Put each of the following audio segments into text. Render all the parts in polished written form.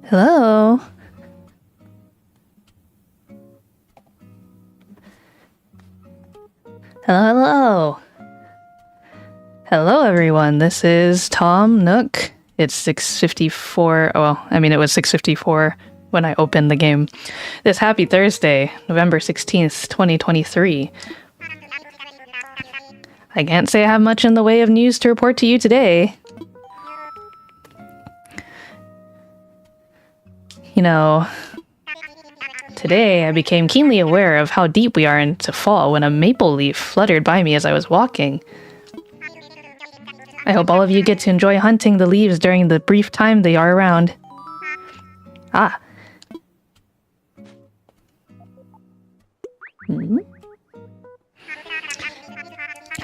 Hello. Hello. Hello, everyone. This is Tom Nook. It's 6:54. Well, I mean, it was 6:54 when I opened the game. This happy Thursday, November 16th, 2023. I can't say I have much in the way of news to report to you today. You know, today I became keenly aware of how deep we are into fall when a maple leaf fluttered by me as I was walking. I hope all of you get to enjoy hunting the leaves during the brief time they are around. Ah.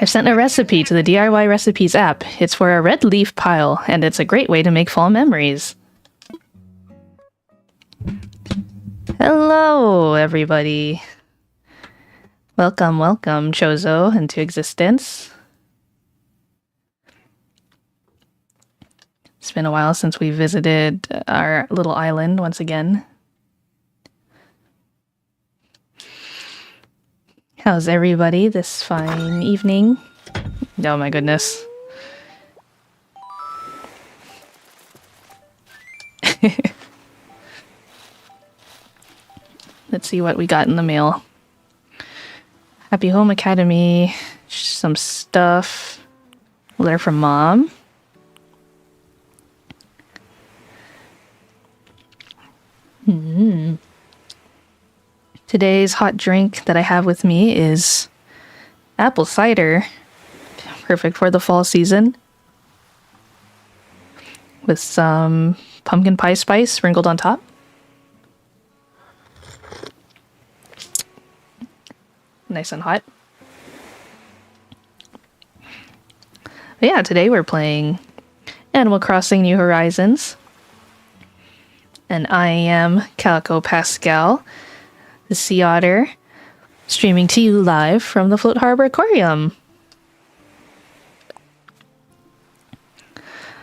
I've sent a recipe to the DIY Recipes app. It's for a red leaf pile, and it's a great way to make fall memories. Hello, everybody. Welcome, welcome, Chozo, into existence. It's been a while since we visited our little island once again. How's everybody this fine evening? Oh my goodness. Let's see what we got in the mail. Happy Home Academy, some stuff. A letter from Mom. Today's hot drink that I have with me is apple cider. Perfect for the fall season. With some pumpkin pie spice sprinkled on top. nice and hot. But yeah, today we're playing Animal Crossing New Horizons. And I am Calico Pascal, the sea otter, streaming to you live from the Float Harbor Aquarium.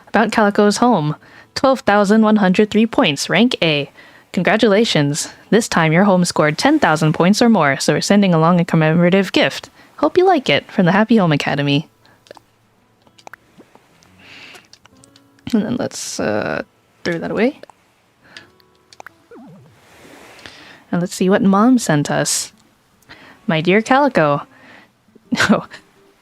About Calico's home. 12,103 points, rank A. Congratulations. This time your home scored 10,000 points or more, so we're sending along a commemorative gift. Hope you like it, from the Happy Home Academy. And then let's throw that away. And let's see what Mom sent us. My dear Calico. Oh,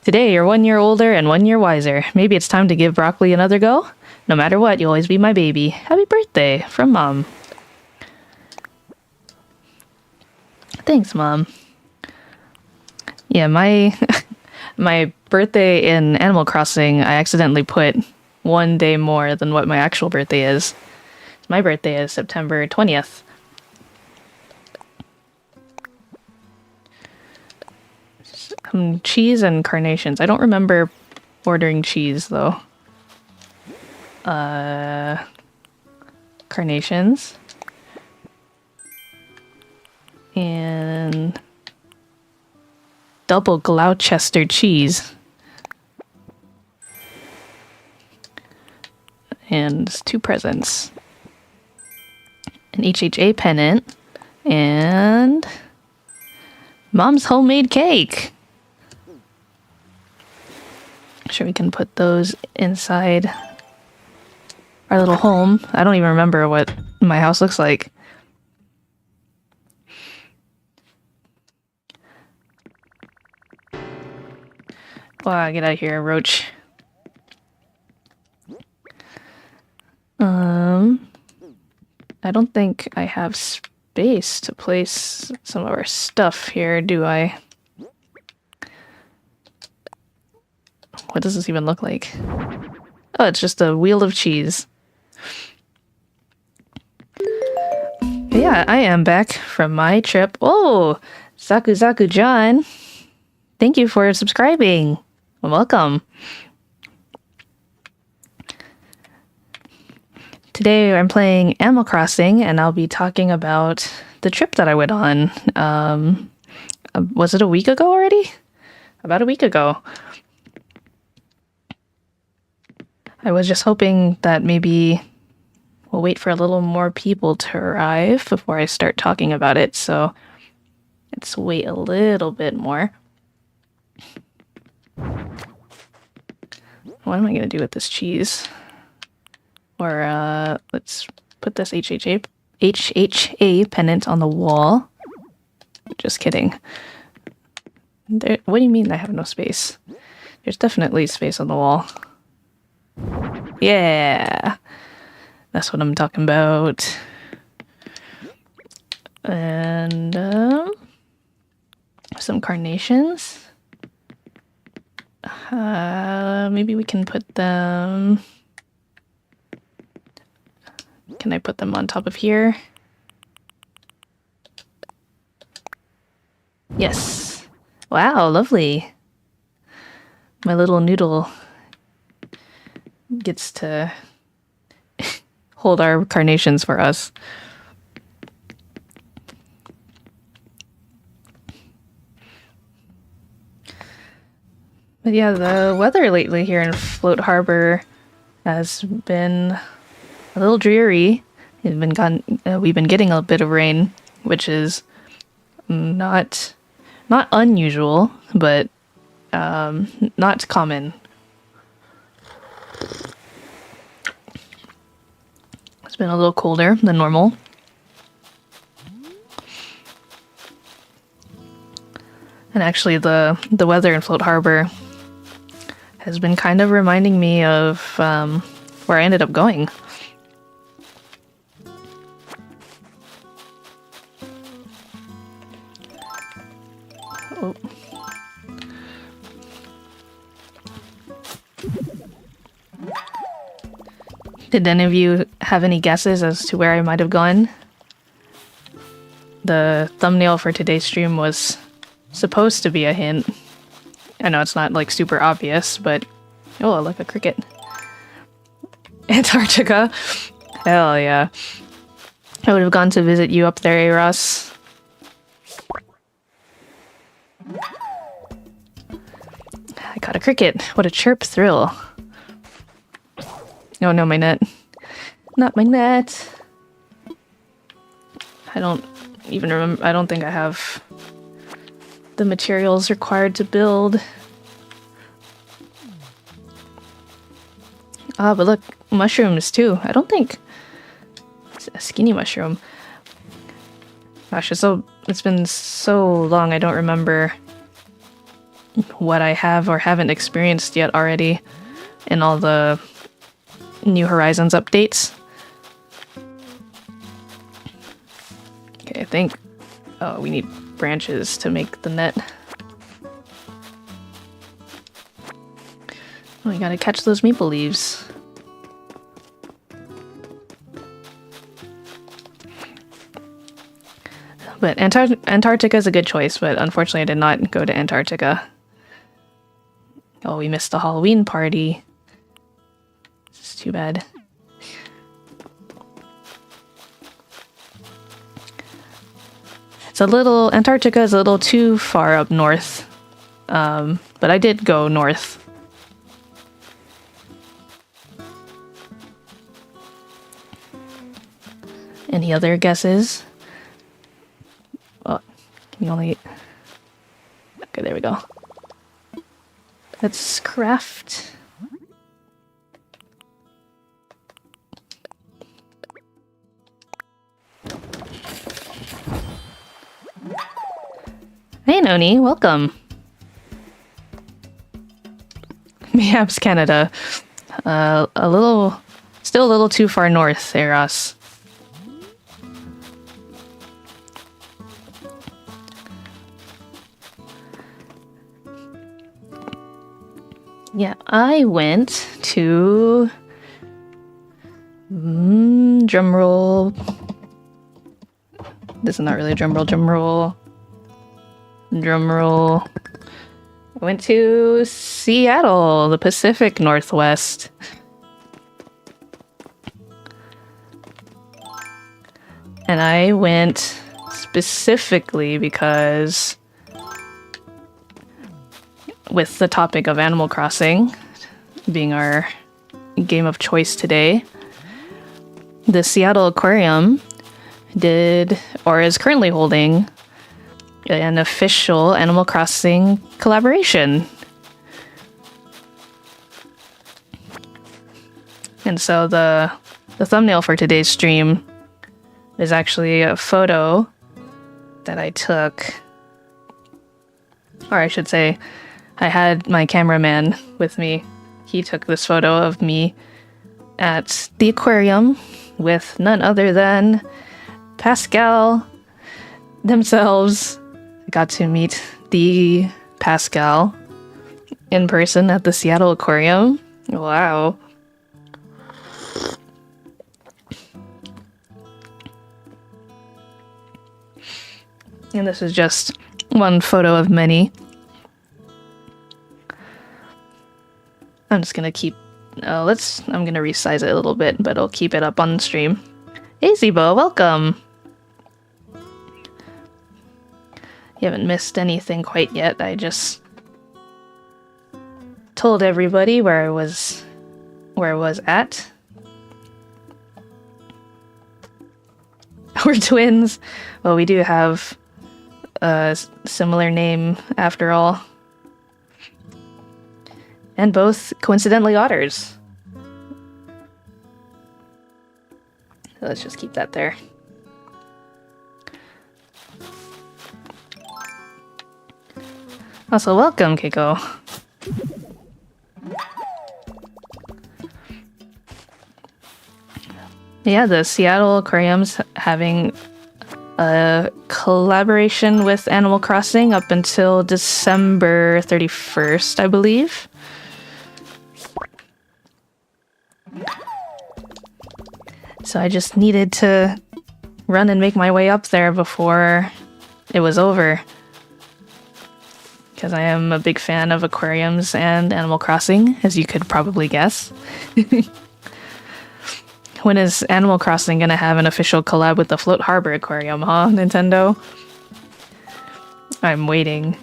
today you're 1 year older and 1 year wiser. Maybe it's time to give broccoli another go? No matter what, you'll always be my baby. Happy birthday, from Mom. Thanks, Mom. Yeah, my my birthday in Animal Crossing, I accidentally put 1 day more than what my actual birthday is. My birthday is September 20th. Cheese and carnations. I don't remember ordering cheese, though. Carnations. And double Gloucester cheese. And 2 presents. An HHA pennant. And Mom's homemade cake. Sure, we can put those inside our little home. I don't even remember what my house looks like. Wow, get out of here, roach. I don't think I have space to place some of our stuff here, do I? What does this even look like? Oh, it's just a wheel of cheese. But yeah, I am back from my trip. Oh, Zaku John. Thank you for subscribing. Welcome. Today I'm playing Animal Crossing, and I'll be talking about the trip that I went on. Was it a week ago already? About a week ago. I was just hoping that maybe we'll wait for a little more people to arrive before I start talking about it, so let's wait a little bit more. What am I going to do with this cheese? Or, let's put this HHA pennant on the wall. Just kidding. What do you mean I have no space? There's definitely space on the wall. Yeah! That's what I'm talking about. And, some carnations. Maybe we can put them... Can I put them on top of here? Yes. Wow, lovely. My little noodle gets to hold our carnations for us. But yeah, the weather lately here in Float Harbor has been a little dreary. We've been getting a bit of rain, which is not unusual, but not common. It's been a little colder than normal. And actually the weather in Float Harbor has been kind of reminding me of where I ended up going. Oh. Did any of you have any guesses as to where I might have gone? The thumbnail for today's stream was supposed to be a hint. I know it's not like super obvious, but oh, look, a cricket. Antarctica. Hell yeah. I would have gone to visit you up there, Ross. I caught a cricket. What a chirp thrill. Oh no, my net. Not my net. I don't even remember. I don't think I have the materials required to build. Ah, but look, mushrooms too. I don't think it's a skinny mushroom. Gosh, it's been so long. I don't remember what I have or haven't experienced yet already in all the New Horizons updates. Okay, I think... Oh, we need branches to make the net. Oh, we gotta catch those maple leaves. But Antarctica is a good choice, but unfortunately I did not go to Antarctica. Oh, we missed the Halloween party. This is too bad. Antarctica is a little too far up north. But I did go north. Any other guesses? Well, can you only... Okay, there we go. Let's craft. Hey Noni, welcome. Mayhaps Canada. Still a little too far north, Eros. Yeah, I went to... drum roll. This is not really a drum roll. Drum roll. Drum roll. I went to Seattle, the Pacific Northwest. And I went specifically because... with the topic of Animal Crossing being our game of choice today, the Seattle Aquarium did, or is currently holding, an official Animal Crossing collaboration. And so the thumbnail for today's stream is actually a photo that I took, or I should say, I had my cameraman with me. He took this photo of me at the aquarium with none other than Pascal themselves. I got to meet the Pascal in person at the Seattle Aquarium. Wow. And this is just one photo of many. I'm just gonna keep... I'm gonna resize it a little bit, but I'll keep it up on the stream. Hey Zebo, welcome! You haven't missed anything quite yet. I just told everybody where I was at. We're twins. Well, we do have a similar name after all. And both, coincidentally, otters. So let's just keep that there. Also, welcome, Keiko. Yeah, the Seattle Aquarium's having a collaboration with Animal Crossing up until December 31st, I believe. So I just needed to run and make my way up there before it was over. because I am a big fan of aquariums and Animal Crossing, as you could probably guess. When is Animal Crossing gonna have an official collab with the Float Harbor Aquarium, huh, Nintendo? I'm waiting.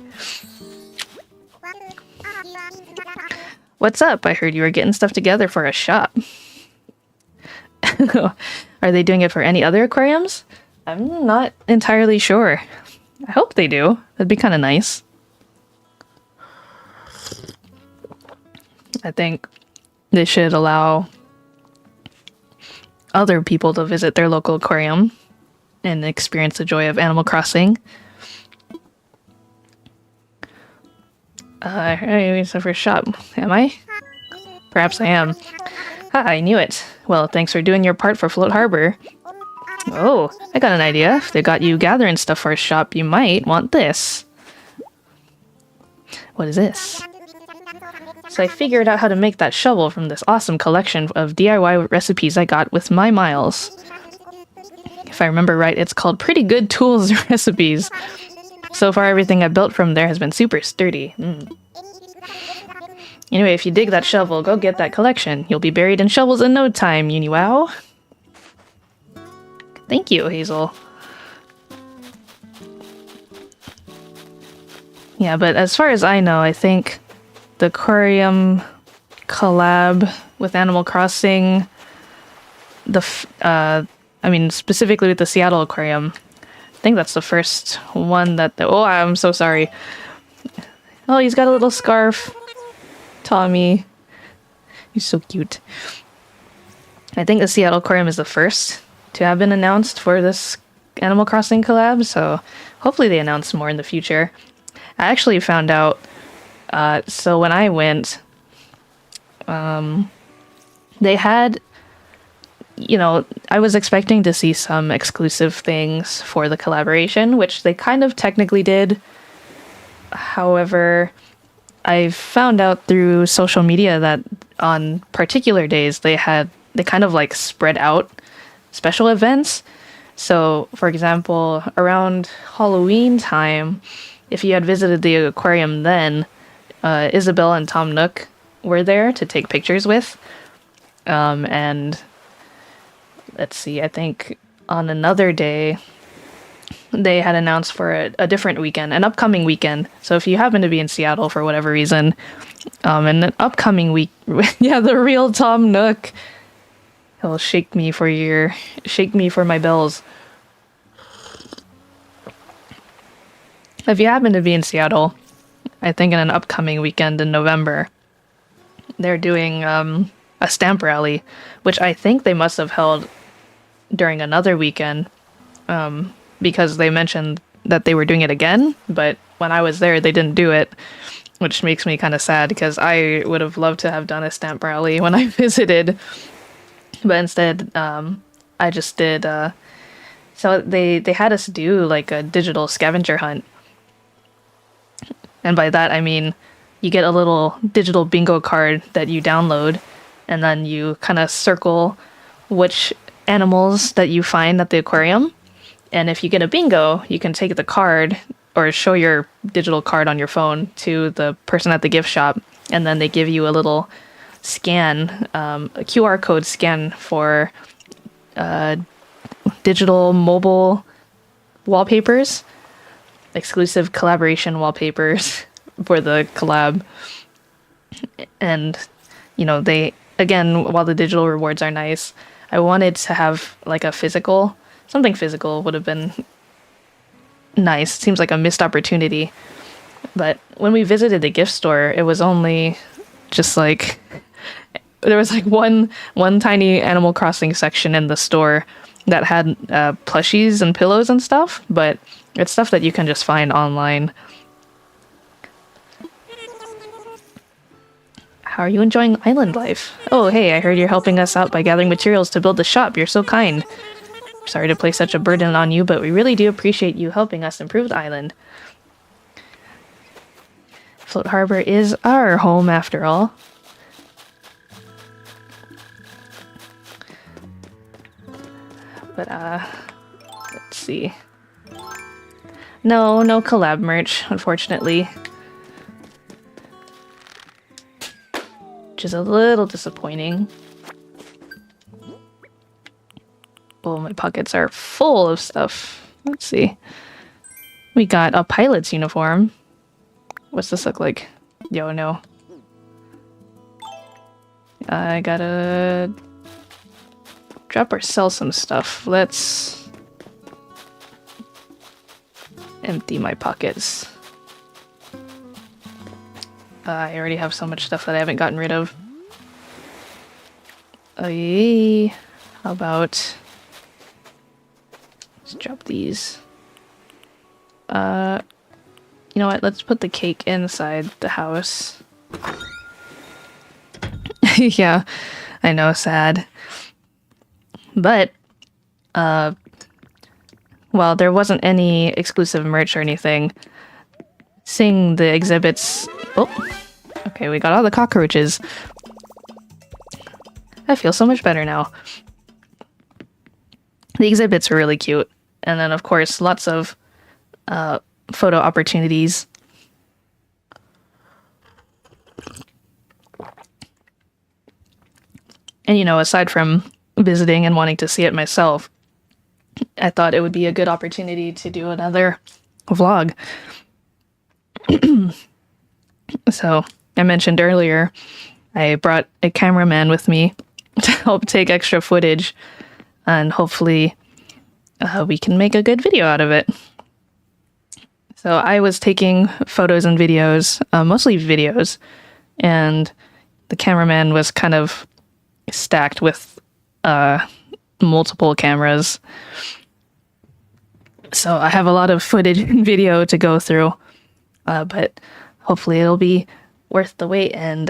What's up? I heard you were getting stuff together for a shop. Are they doing it for any other aquariums? I'm not entirely sure. I hope they do. That'd be kind of nice. I think they should allow other people to visit their local aquarium and experience the joy of Animal Crossing. It's for a shop. Am I? Perhaps I am. Ha, I knew it. Well, thanks for doing your part for Float Harbor. Oh, I got an idea. If they got you gathering stuff for a shop, you might want this. What is this? So I figured out how to make that shovel from this awesome collection of DIY recipes I got with my miles. If I remember right, it's called Pretty Good Tools Recipes. So far, everything I built from there has been super sturdy. Anyway, if you dig that shovel, go get that collection. You'll be buried in shovels in no time, wow. Thank you, Hazel. Yeah, but as far as I know, I think the aquarium collab with Animal Crossing, specifically with the Seattle Aquarium, I think that's the first one that... Oh, I'm so sorry. Oh, he's got a little scarf. Tommy. He's so cute. I think the Seattle Aquarium is the first to have been announced for this Animal Crossing collab, so hopefully they announce more in the future. I actually found out, so when I went, they had, I was expecting to see some exclusive things for the collaboration, which they kind of technically did. However, I found out through social media that on particular days they kind of like spread out special events. So, for example, around Halloween time, if you had visited the aquarium then, Isabel and Tom Nook were there to take pictures with. And let's see, I think on another day, they had announced for a different weekend, an upcoming weekend. So if you happen to be in Seattle for whatever reason, and an upcoming week, yeah, the real Tom Nook, he'll shake me for my bells. If you happen to be in Seattle, I think in an upcoming weekend in November, they're doing a stamp rally, which I think they must have held during another weekend, because they mentioned that they were doing it again, but when I was there, they didn't do it, which makes me kind of sad because I would have loved to have done a stamp rally when I visited, but instead, I just did, so they had us do like a digital scavenger hunt, and by that I mean you get a little digital bingo card that you download, and then you kind of circle which animals that you find at the aquarium. And if you get a bingo, you can take the card or show your digital card on your phone to the person at the gift shop, and then they give you a little scan, a QR code scan for digital mobile wallpapers, exclusive collaboration wallpapers for the collab. And, they, again, while the digital rewards are nice, I wanted to have like something physical would have been nice. Seems like a missed opportunity. But when we visited the gift store, it was only just like, there was like one tiny Animal Crossing section in the store that had plushies and pillows and stuff, but it's stuff that you can just find online. How are you enjoying island life? Oh, hey, I heard you're helping us out by gathering materials to build the shop. You're so kind. Sorry to place such a burden on you, but we really do appreciate you helping us improve the island. Float Harbor is our home, after all. But, let's see. No collab merch, unfortunately. which is a little disappointing. Oh, my pockets are full of stuff. Let's see. We got a pilot's uniform. What's this look like? Yo, no. I gotta drop or sell some stuff. Let's empty my pockets. I already have so much stuff that I haven't gotten rid of. How about... let's drop these. You know what? Let's put the cake inside the house. Yeah, I know, sad. But, well, there wasn't any exclusive merch or anything. Seeing the exhibits... oh, okay, we got all the cockroaches. I feel so much better now. The exhibits are really cute. And then, of course, lots of photo opportunities. And, you know, aside from visiting and wanting to see it myself, I thought it would be a good opportunity to do another vlog. So, I mentioned earlier, I brought a cameraman with me to help take extra footage, and hopefully we can make a good video out of it. So I was taking photos and videos, mostly videos, and the cameraman was kind of stacked with multiple cameras. So I have a lot of footage and video to go through, but hopefully it'll be worth the wait, and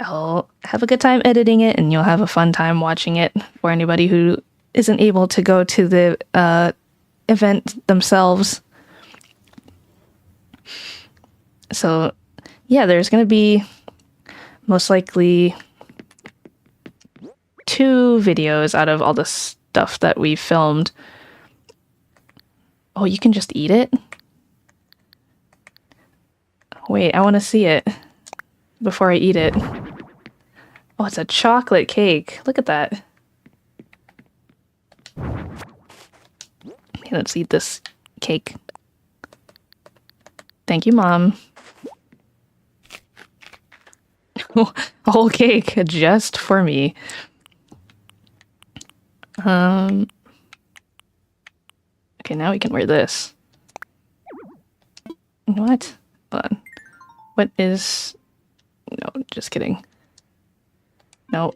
I'll have a good time editing it, and you'll have a fun time watching it for anybody who isn't able to go to the event themselves. So, yeah, there's going to be most likely 2 videos out of all the stuff that we filmed. Oh, you can just eat it? Wait, I want to see it before I eat it. Oh, it's a chocolate cake. Look at that. Okay, let's eat this cake. Thank you, Mom. A whole cake just for me. Okay, now we can wear this. What? Hold on. What is... no, just kidding. No.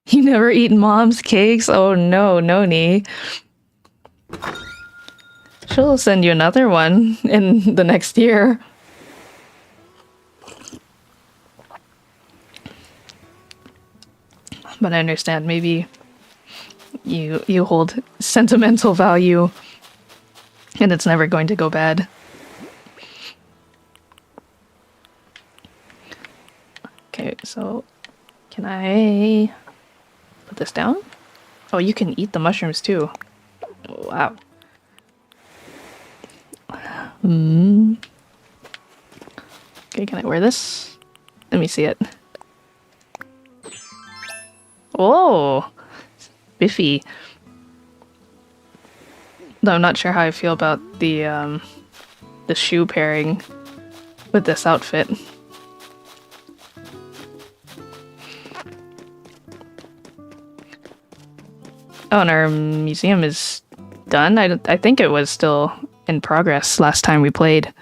You never eat Mom's cakes? Oh no, Noni. She'll send you another one in the next year. But I understand, maybe you hold sentimental value and it's never going to go bad. Okay, so can I put this down? Oh, you can eat the mushrooms too. Wow. Okay, can I wear this? Let me see it. Whoa! Biffy. Though I'm not sure how I feel about the shoe pairing with this outfit. Oh, and our museum is done? I think it was still in progress last time we played.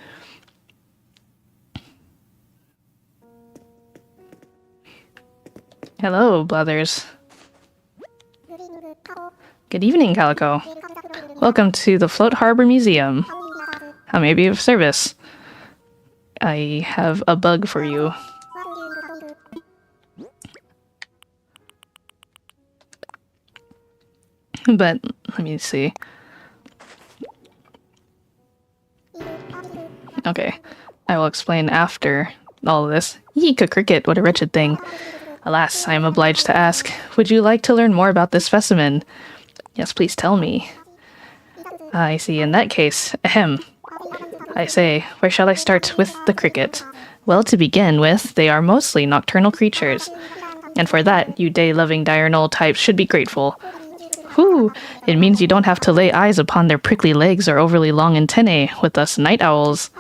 Hello, Blathers. Good evening, Calico. Welcome to the Float Harbor Museum. How may I be of service? I have a bug for you. But, let me see. Okay, I will explain after all of this. Yeek, a cricket, what a wretched thing. Alas, I am obliged to ask, would you like to learn more about this specimen? Yes, please tell me. I see, in that case, ahem. I say, where shall I start with the cricket? Well, to begin with, they are mostly nocturnal creatures. And for that, you day-loving diurnal types should be grateful. Whew, it means you don't have to lay eyes upon their prickly legs or overly long antennae with us night owls.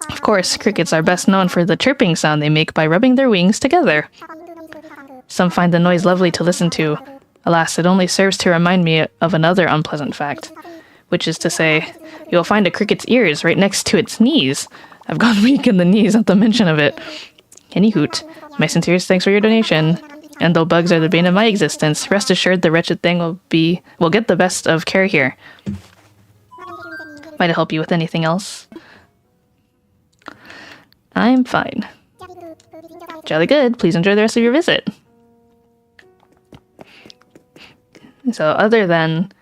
Of course, crickets are best known for the chirping sound they make by rubbing their wings together. Some find the noise lovely to listen to. Alas, it only serves to remind me of another unpleasant fact, which is to say, you'll find a cricket's ears right next to its knees. I've gone weak in the knees at the mention of it. Any hoot, my sincerest thanks for your donation. And though bugs are the bane of my existence, rest assured the wretched thing will get the best of care here. Might I help you with anything else? I'm fine. Jolly good. Please enjoy the rest of your visit. So other than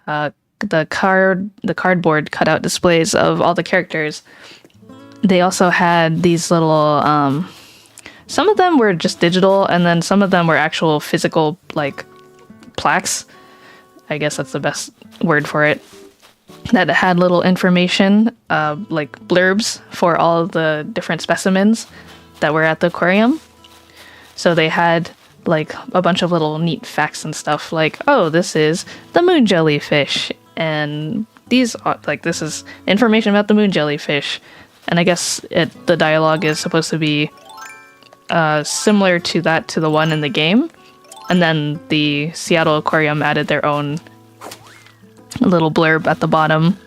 the cardboard cutout displays of all the characters, they also had these little some of them were just digital, and then some of them were actual physical, like, plaques. I guess that's the best word for it. That had little information, like blurbs for all of the different specimens that were at the aquarium. So they had like a bunch of little neat facts and stuff, like, oh, this is the moon jellyfish, and these are, like, this is information about the moon jellyfish. And I guess the dialogue is supposed to be similar to the one in the game. And then the Seattle Aquarium added their own little blurb at the bottom.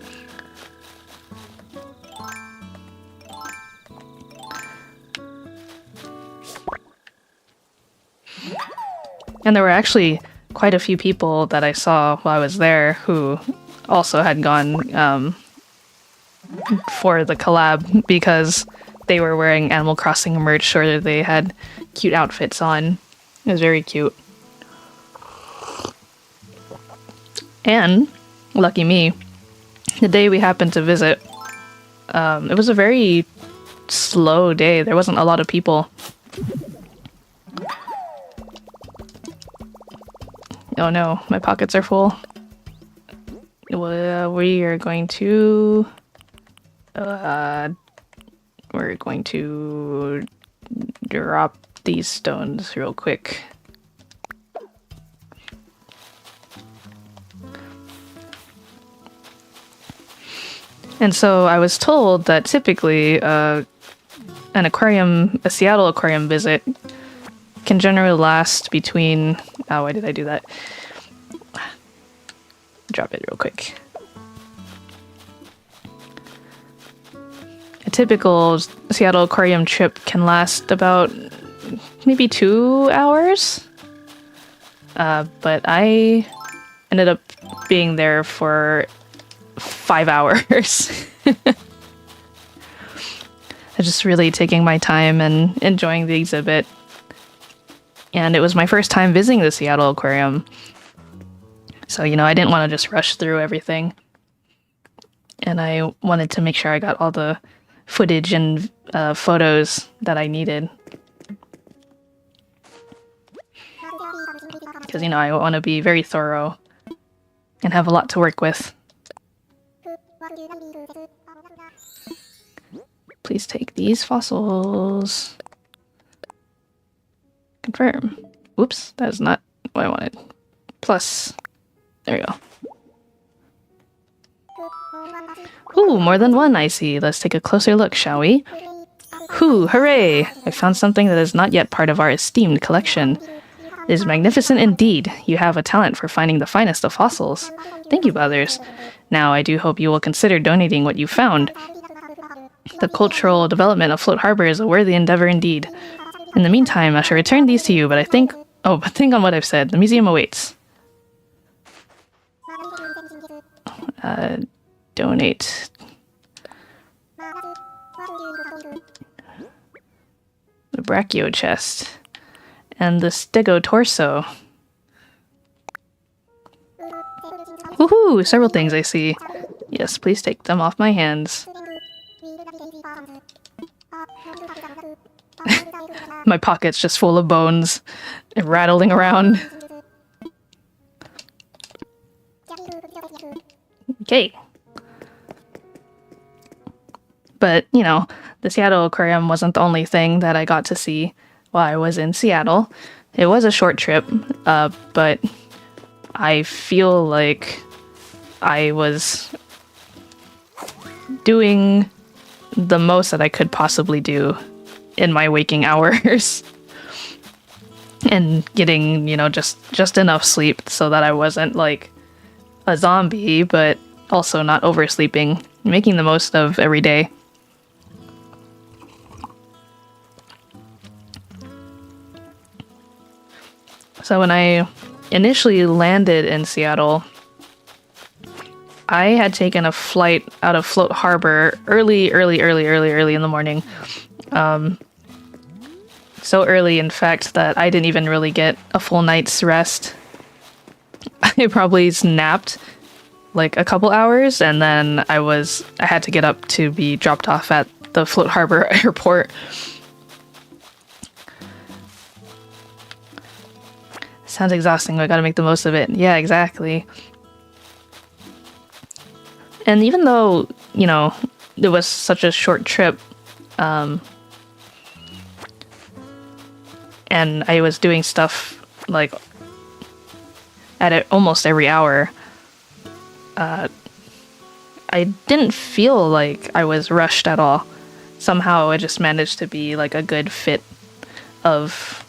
And there were actually quite a few people that I saw while I was there who also had gone for the collab because they were wearing Animal Crossing merch, or they had cute outfits on. It was very cute. And, lucky me, the day we happened to visit, it was a very slow day. There wasn't a lot of people. Oh no, my pockets are full. Well, we're going to drop these stones real quick. And so I was told that typically a Seattle aquarium visit can generally last between... Oh, why did I do that? Drop it real quick. A typical Seattle aquarium trip can last about maybe 2 hours. But I ended up being there for 5 hours. Just really taking my time and enjoying the exhibit. And it was my first time visiting the Seattle Aquarium. So, I didn't want to just rush through everything. And I wanted to make sure I got all the footage and photos that I needed. Because, I want to be very thorough and have a lot to work with. Please take these fossils. Confirm. Oops, that is not what I wanted. Plus, there we go. Ooh, more than one, I see. Let's take a closer look, shall we? Hoo, hooray! I found something that is not yet part of our esteemed collection. It is magnificent indeed. You have a talent for finding the finest of fossils. Thank you, brothers. Now, I do hope you will consider donating what you found. The cultural development of Float Harbor is a worthy endeavor indeed. In the meantime, I shall return these to you, but think on what I've said. The museum awaits. Donate. The brachio chest. And the stegotorso. Woohoo! Several things I see. Yes, please take them off my hands. My pocket's just full of bones, rattling around. Okay. But, you know, the Seattle Aquarium wasn't the only thing that I got to see while I was in Seattle. It was a short trip, but I feel like I was doing the most that I could possibly do in my waking hours and getting, you know, just enough sleep so that I wasn't like a zombie, but also not oversleeping, making the most of every day. So when I initially landed in Seattle, I had taken a flight out of Float Harbor early in the morning. So early, in fact, that I didn't even really get a full night's rest. I probably napped like a couple hours, and then I had to get up to be dropped off at the Float Harbor airport. Sounds exhausting, but I gotta make the most of it. Yeah, exactly. And even though, you know, it was such a short trip, and I was doing stuff like at it almost every hour, I didn't feel like I was rushed at all. Somehow I just managed to be like a good fit of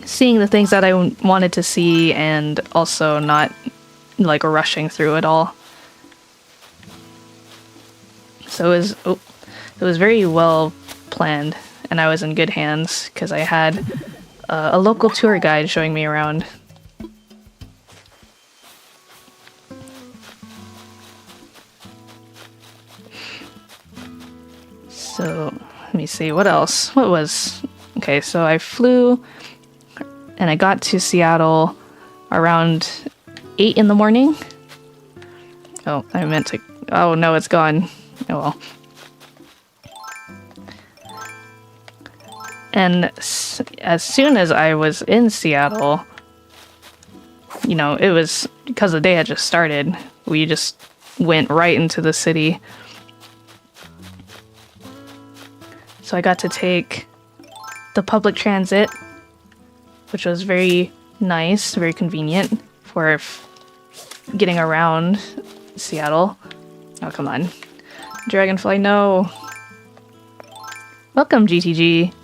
seeing the things that I wanted to see and also not like rushing through it all. So it was very well planned, and I was in good hands because I had a local tour guide showing me around. So let me see, what else? Okay, so I flew and I got to Seattle around 8 in the morning. Oh, oh no, it's gone. Oh well. And as soon as I was in Seattle, you know, it was because the day had just started. We just went right into the city. So I got to take the public transit, which was very nice, very convenient for getting around Seattle. Oh, come on. Dragonfly, no. Welcome, GTG.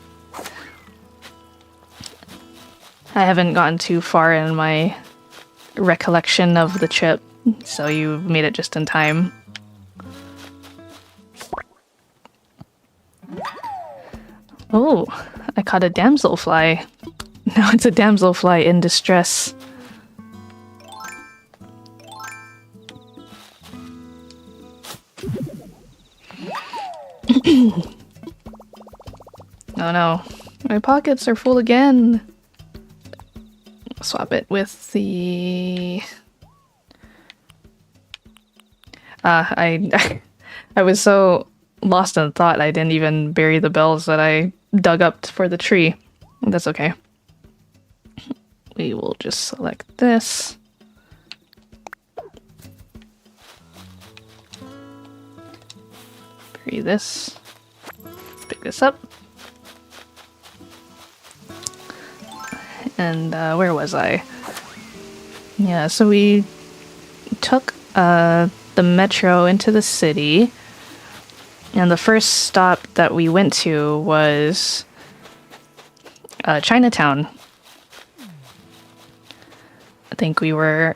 I haven't gotten too far in my recollection of the trip, so you made it just in time. Oh, I caught a damselfly. Now it's a damselfly in distress. Oh no, my pockets are full again. Swap it with the... I was so lost in thought I didn't even bury the bells that I dug up for the tree. That's okay. We will just select this. Bury this. Pick this up. And where was I? Yeah, so we took the metro into the city, and the first stop that we went to was Chinatown. I think we were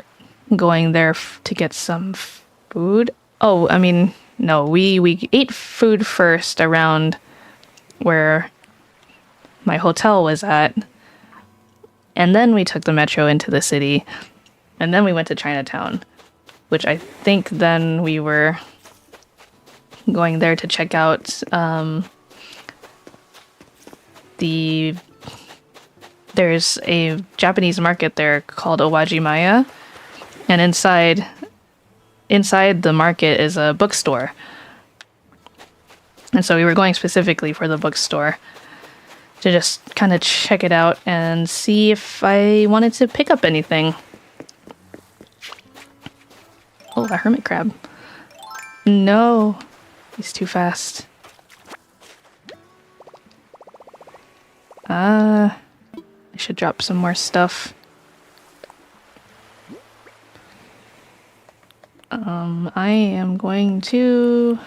going there to get some food. Oh, I mean, no, we ate food first around where my hotel was at. And then we took the metro into the city, and then we went to Chinatown, which I think then we were going there to check out there's a Japanese market there called Owajimaya, and inside the market is a bookstore. And so we were going specifically for the bookstore to just kind of check it out and see if I wanted to pick up anything. Oh, a hermit crab. No, he's too fast. I should drop some more stuff. I am going to...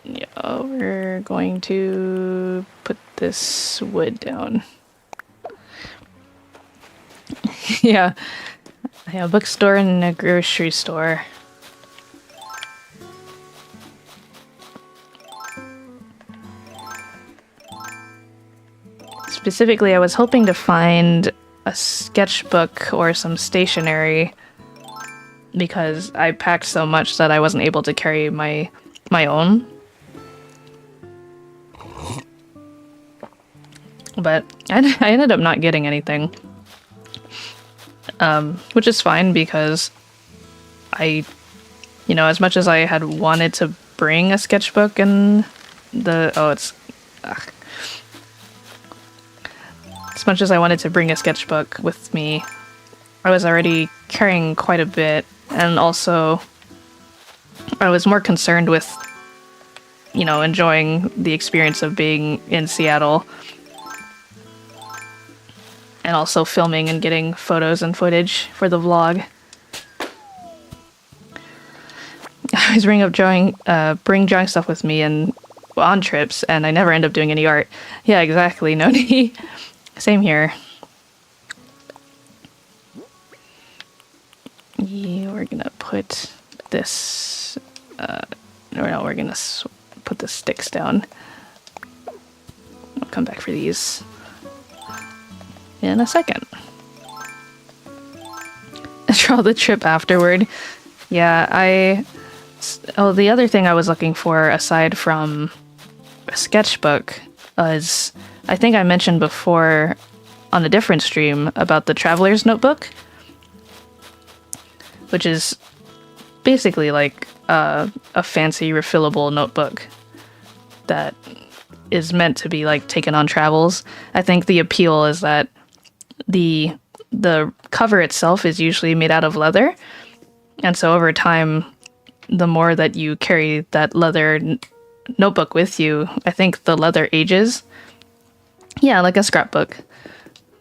Yeah, we're going to put this wood down. Yeah, I have a bookstore and a grocery store. Specifically, I was hoping to find a sketchbook or some stationery because I packed so much that I wasn't able to carry my own. But I ended up not getting anything. Which is fine because as much as I had wanted to bring a sketchbook and as much as I wanted to bring a sketchbook with me, I was already carrying quite a bit, and also I was more concerned with, enjoying the experience of being in Seattle. And also filming and getting photos and footage for the vlog. I always bring drawing stuff with me and on trips, and I never end up doing any art. Yeah, exactly, Noni. Same here. Yeah, we're gonna put this... we're gonna put the sticks down. I'll come back for these in a second. Draw the trip afterward. Yeah, the other thing I was looking for aside from a sketchbook was, I think I mentioned before on a different stream about the Traveler's Notebook, which is basically like a fancy refillable notebook that is meant to be like taken on travels. I think the appeal is that the cover itself is usually made out of leather, and so over time, the more that you carry that leather notebook with you, I think the leather ages. Yeah, like a scrapbook.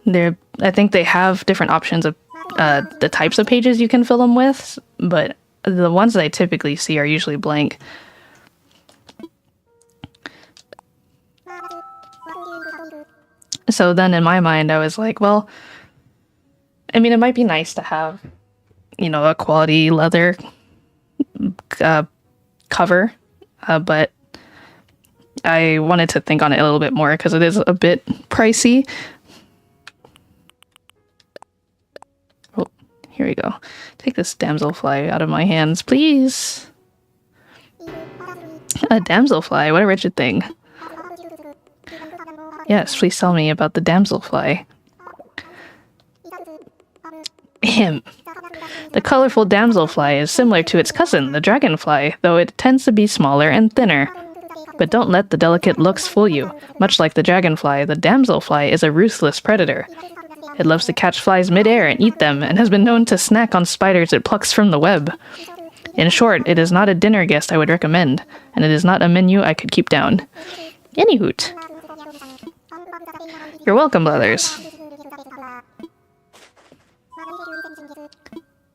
I think they have different options of the types of pages you can fill them with, but the ones that I typically see are usually blank. So then in my mind, I was like, well, I mean, it might be nice to have, a quality leather cover, but I wanted to think on it a little bit more because it is a bit pricey. Oh, here we go. Take this damselfly out of my hands, please. A damselfly, what a wretched thing. Yes, please tell me about the damselfly. Ahem. The colorful damselfly is similar to its cousin, the dragonfly, though it tends to be smaller and thinner. But don't let the delicate looks fool you. Much like the dragonfly, the damselfly is a ruthless predator. It loves to catch flies mid-air and eat them, and has been known to snack on spiders it plucks from the web. In short, it is not a dinner guest I would recommend, and it is not a menu I could keep down. Any hoot. You're welcome, brothers.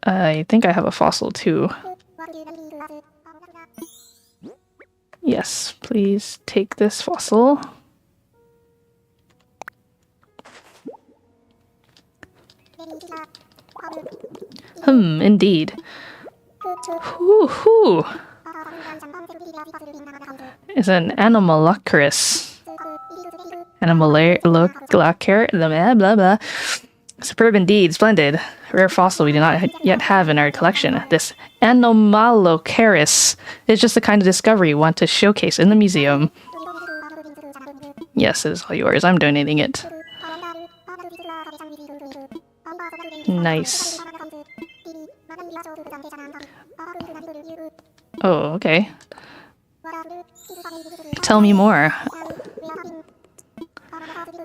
I think I have a fossil too. Yes, please take this fossil. Indeed. Hoo. It's an Anomalocaris. Anomalocaris, blah blah blah. Superb indeed, splendid. Rare fossil we do not yet have in our collection. This Anomalocaris is just the kind of discovery we want to showcase in the museum. Yes, it is all yours. I'm donating it. Nice. Oh, okay. Tell me more.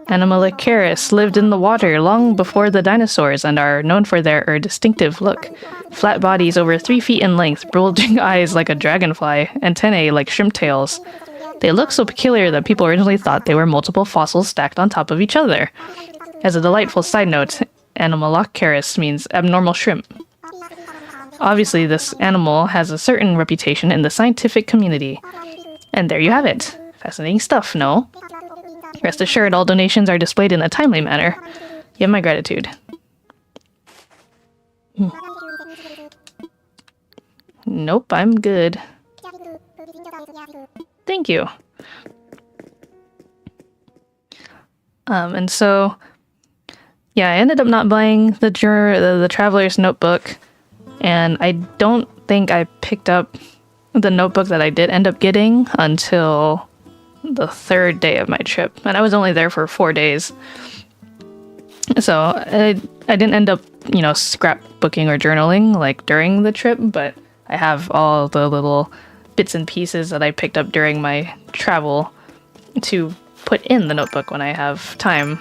Anomalocaris lived in the water long before the dinosaurs and are known for their distinctive look. Flat bodies over 3 feet in length, bulging eyes like a dragonfly, antennae like shrimp tails. They look so peculiar that people originally thought they were multiple fossils stacked on top of each other. As a delightful side note, Anomalocaris means abnormal shrimp. Obviously, this animal has a certain reputation in the scientific community. And there you have it. Fascinating stuff, no? Rest assured, all donations are displayed in a timely manner. You have my gratitude. Nope, I'm good. Thank you. And so, yeah, I ended up not buying the Traveler's Notebook, and I don't think I picked up the notebook that I did end up getting until the third day of my trip, and I was only there for 4 days. So I didn't end up, scrapbooking or journaling like during the trip, but I have all the little bits and pieces that I picked up during my travel to put in the notebook when I have time.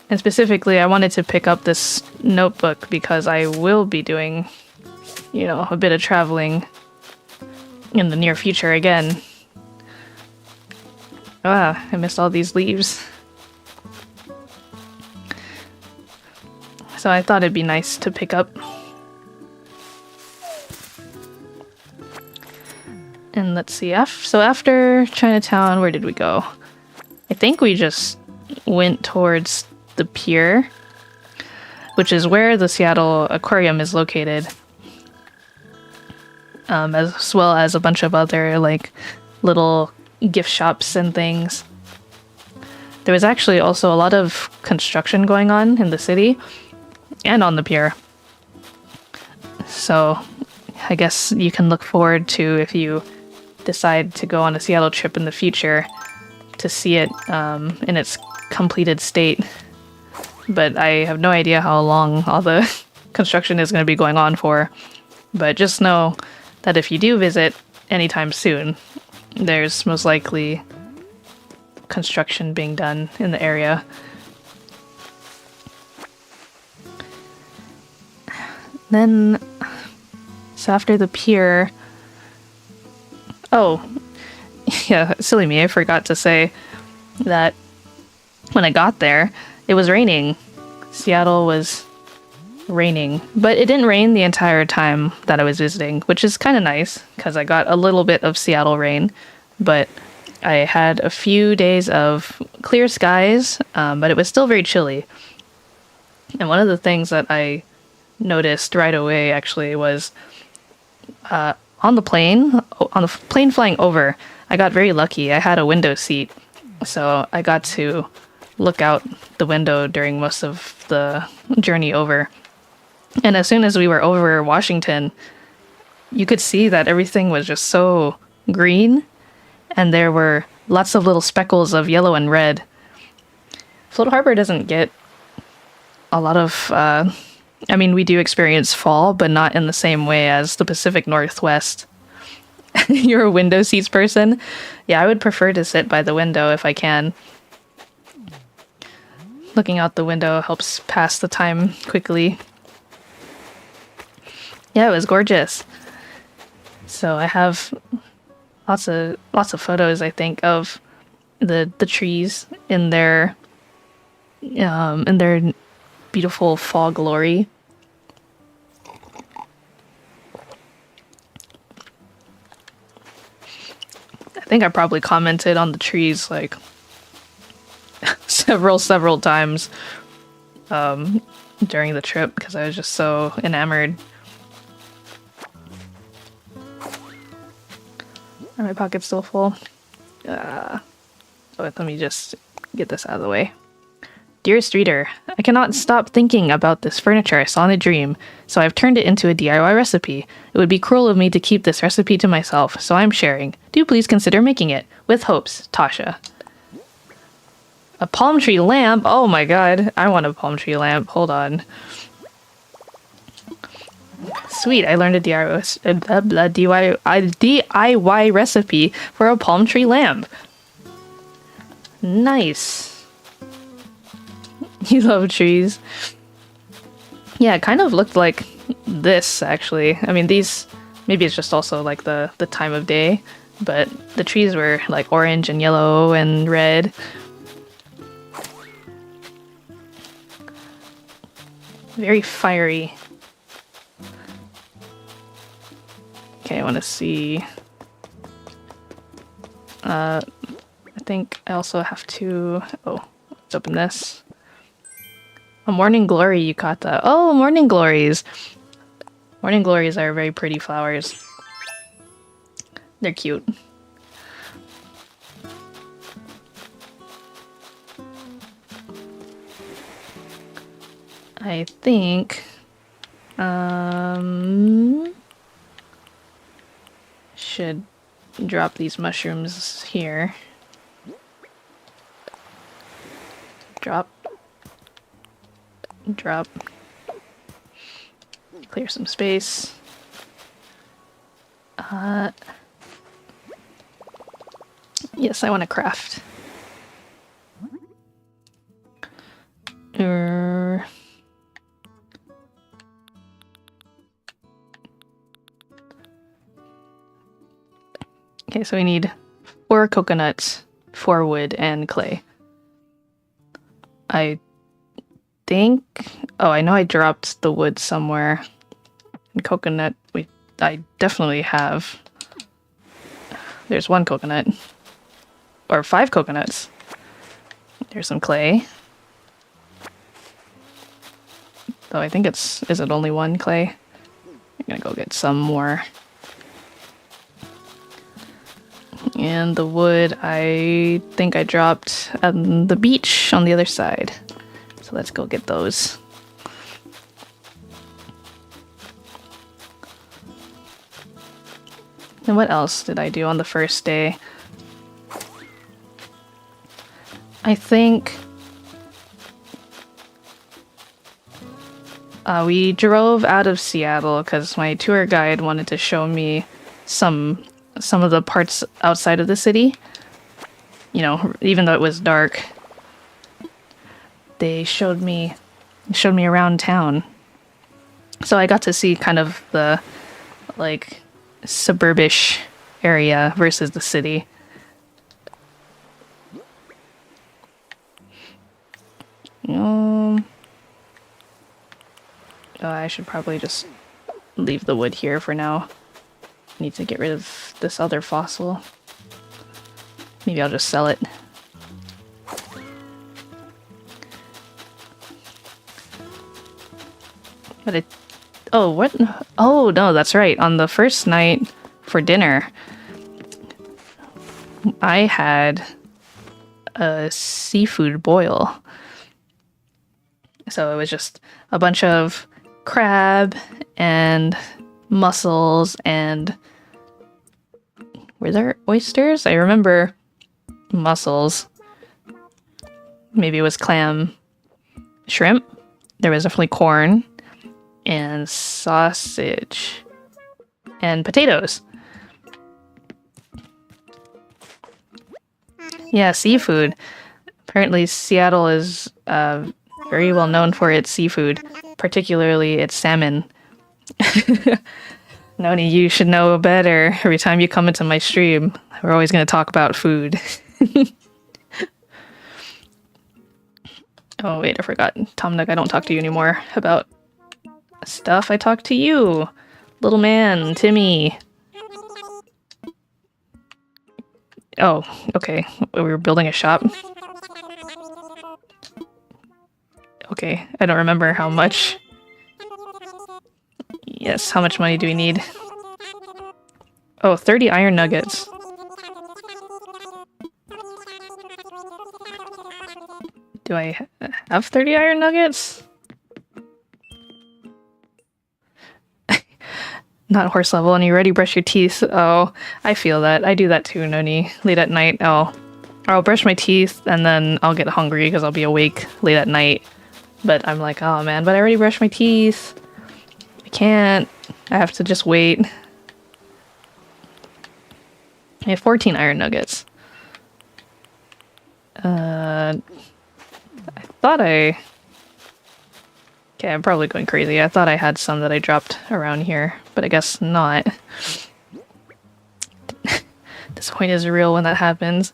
And specifically, I wanted to pick up this notebook because I will be doing, a bit of traveling in the near future again. Ah, I missed all these leaves. So I thought it'd be nice to pick up. And let's see, so after Chinatown, where did we go? I think we just went towards the pier, which is where the Seattle Aquarium is located. As well as a bunch of other, little gift shops and things. There was actually also a lot of construction going on in the city and on the pier. So I guess you can look forward to, if you decide to go on a Seattle trip in the future, to see it in its completed state. But I have no idea how long all the construction is going to be going on for. But just know that if you do visit anytime soon, there's most likely construction being done in the area. Then, so after the pier... Oh, yeah, silly me, I forgot to say that when I got there, it was raining. Seattle was raining, but it didn't rain the entire time that I was visiting, which is kind of nice because I got a little bit of Seattle rain, but I had a few days of clear skies, but it was still very chilly. And one of the things that I noticed right away actually was on the plane flying over, I got very lucky. I had a window seat, so I got to look out the window during most of the journey over. And as soon as we were over Washington, you could see that everything was just so green, and there were lots of little speckles of yellow and red. Float Harbor doesn't get a lot of... we do experience fall, but not in the same way as the Pacific Northwest. You're a window seats person? Yeah, I would prefer to sit by the window if I can. Looking out the window helps pass the time quickly. Yeah, it was gorgeous. So I have lots of photos, I think, of the trees in their beautiful fall glory. I think I probably commented on the trees several times during the trip because I was just so enamored. Are my pockets still full? Let me just get this out of the way. Dearest reader, I cannot stop thinking about this furniture I saw in a dream, so I've turned it into a DIY recipe. It would be cruel of me to keep this recipe to myself, so I'm sharing. Do please consider making it. With hopes, Tasha. A palm tree lamp? Oh my god, I want a palm tree lamp. Hold on. Sweet, I learned a DIY recipe for a palm tree lamp. Nice. You love trees. Yeah, it kind of looked like this, actually. I mean, these Maybe it's just also like the time of day, but the trees were like orange and yellow and red. Very fiery. Okay, I want to see. I think I also have to. Oh, let's open this. A morning glory yukata. Oh, morning glories. Morning glories are very pretty flowers. They're cute. I think should drop these mushrooms here. Drop. Drop. Clear some space. Yes, I want to craft. Okay, so we need 4 coconuts, 4 wood, and clay. I think... Oh, I know I dropped the wood somewhere. And coconut, I definitely have. There's 1 coconut. Or 5 coconuts. There's some clay. Though I think is it only 1 clay? I'm gonna go get some more. And the wood, I think I dropped at the beach on the other side. So let's go get those. And what else did I do on the first day? I think we drove out of Seattle because my tour guide wanted to show me some of the parts outside of the city. You know, even though it was dark, they showed me around town. So I got to see kind of the like suburbish area versus the city. I should probably just leave the wood here for now. Need to get rid of this other fossil. Maybe I'll just sell it. But it... Oh, what? Oh, no, that's right. On the first night for dinner, I had a seafood boil. So it was just a bunch of crab and mussels and... Were there oysters? I remember mussels. Maybe it was clam. Shrimp. There was definitely corn. And sausage. And potatoes. Yeah, seafood. Apparently Seattle is very well known for its seafood. Particularly its salmon. Noni, you should know better. Every time you come into my stream, we're always going to talk about food. Oh, wait, I forgot. Tom Nook, I don't talk to you anymore about stuff. I talk to you. Little man, Timmy. Oh, okay. We were building a shop. Okay, I don't remember how much. Yes, how much money do we need? Oh, 30 iron nuggets. Do I have 30 iron nuggets? Not horse level, and you already brush your teeth. Oh, I feel that. I do that too, Noni. Late at night, I'll brush my teeth, and then I'll get hungry because I'll be awake late at night. But I'm like, oh man, but I already brushed my teeth. I can't. I have to just wait. I have 14 iron nuggets. I thought I Okay, I'm probably going crazy. I thought I had some that I dropped around here, but I guess not. Disappointment is real when that happens.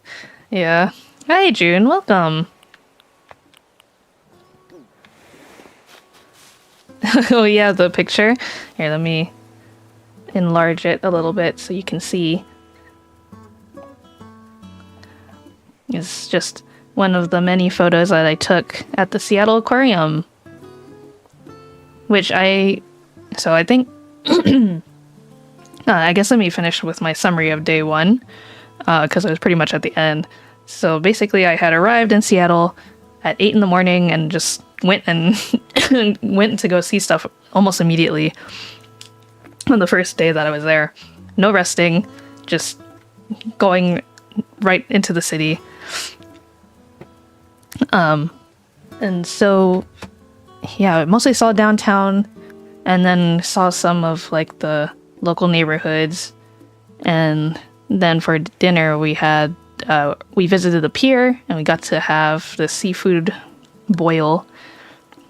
Yeah. Hi, June. Welcome. Oh, yeah, the picture. Here, let me enlarge it a little bit so you can see. It's just one of the many photos that I took at the Seattle Aquarium. Which I think... I guess let me finish with my summary of day one, because I was pretty much at the end. So basically I had arrived in Seattle at 8 in the morning and just went to go see stuff almost immediately on the first day that I was there. No resting, just going right into the city. And so, yeah, I mostly saw downtown and then saw some of like the local neighborhoods. And then for dinner we had, we visited the pier and we got to have the seafood boil,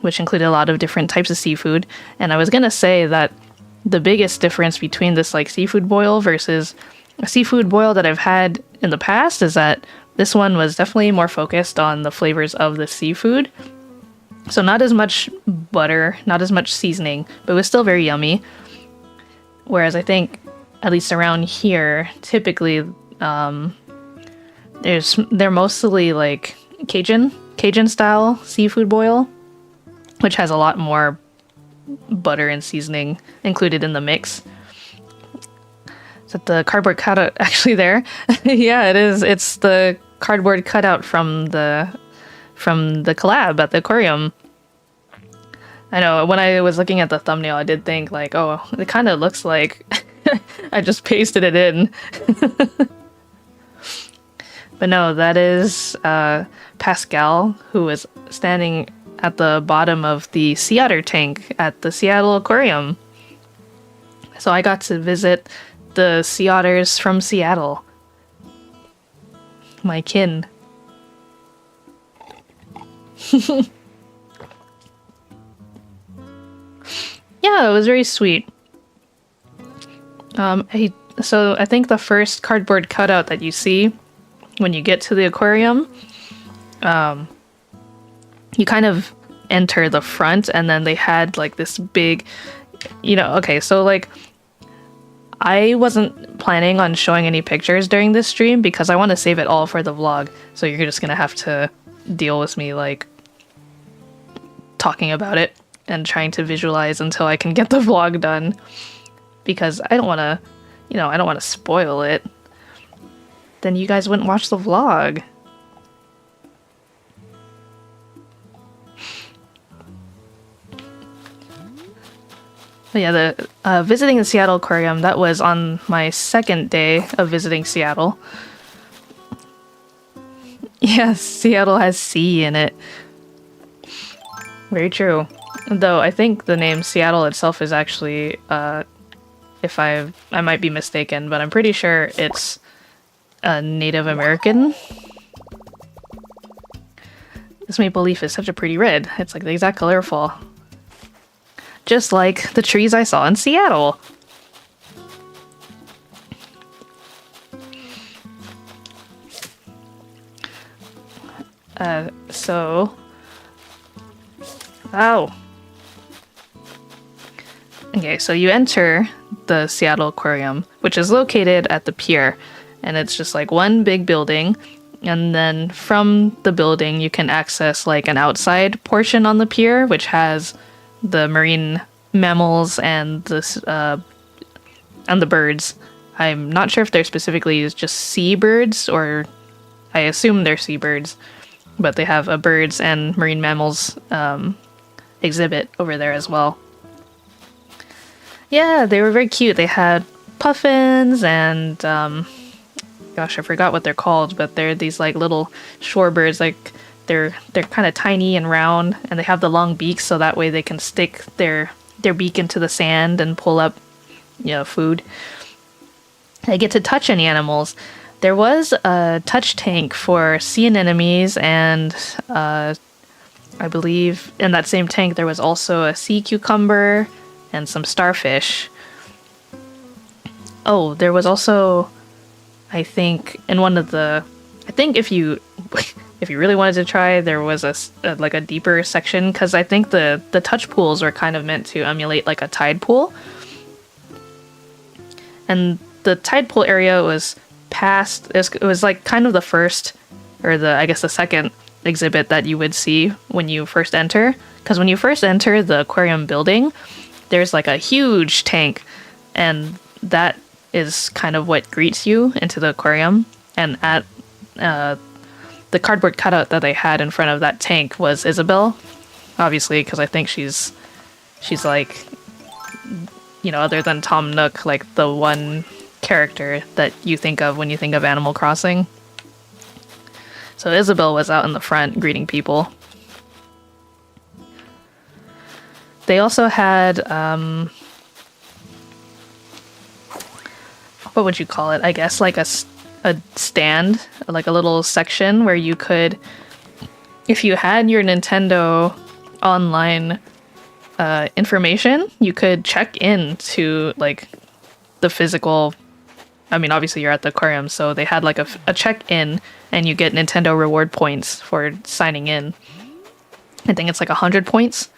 which included a lot of different types of seafood. And I was gonna say that the biggest difference between this like seafood boil versus a seafood boil that I've had in the past is that this one was definitely more focused on the flavors of the seafood. So not as much butter, not as much seasoning, but it was still very yummy. Whereas I think, at least around here, typically, they're mostly like Cajun style seafood boil, which has a lot more butter and seasoning included in the mix. Is that the cardboard cutout actually there? Yeah, it is. It's the cardboard cutout from the collab at the aquarium. I know, when I was looking at the thumbnail, I did think like, oh, it kind of looks like I just pasted it in. But no, that is Pascal, who is standing at the bottom of the sea otter tank at the Seattle Aquarium. So I got to visit the sea otters from Seattle. My kin. Yeah, it was very sweet. So I think the first cardboard cutout that you see when you get to the aquarium, you kind of enter the front, and then they had like this big, okay, so like I wasn't planning on showing any pictures during this stream because I want to save it all for the vlog. So you're just gonna have to deal with me like talking about it and trying to visualize until I can get the vlog done, because I don't want to, I don't want to spoil it. Then you guys wouldn't watch the vlog. But yeah, the visiting the Seattle Aquarium, that was on my second day of visiting Seattle. Yeah, Seattle has sea in it. Very true. Though I think the name Seattle itself is actually, if I might be mistaken, but I'm pretty sure it's Native American. This maple leaf is such a pretty red. It's like the exact color of fall. Just like the trees I saw in Seattle. Oh. Okay, so you enter the Seattle Aquarium, which is located at the pier, and it's just like one big building, and then from the building you can access like an outside portion on the pier, which has the marine mammals and the birds. I'm not sure if they're specifically just seabirds, or I assume they're seabirds, but they have a birds and marine mammals exhibit over there as well. Yeah, they were very cute. They had puffins and gosh, I forgot what they're called, but they're these like little shorebirds. Like they're kind of tiny and round, and they have the long beaks, so that way they can stick their beak into the sand and pull up, food. They get to touch any animals. There was a touch tank for sea anemones and I believe in that same tank there was also a sea cucumber and some starfish. Oh, there was also, I think, in one of the... I think if you if you really wanted to try, there was like a deeper section, because I think the touch pools were kind of meant to emulate like a tide pool. And the tide pool area was past... It was like kind of the first, or I guess the second exhibit that you would see when you first enter. Because when you first enter the aquarium building, there's like a huge tank, and that is kind of what greets you into the aquarium. And at the cardboard cutout that they had in front of that tank was Isabel, obviously, because I think she's like, you know, other than Tom Nook, like the one character that you think of when you think of Animal Crossing. So Isabel was out in the front greeting people. They also had, what would you call it? I guess like a stand, like a little section where you could, if you had your Nintendo online information, you could check in to like the physical... I mean, obviously you're at the aquarium, so they had like a check-in, and you get Nintendo reward points for signing in. I think it's like 100 points.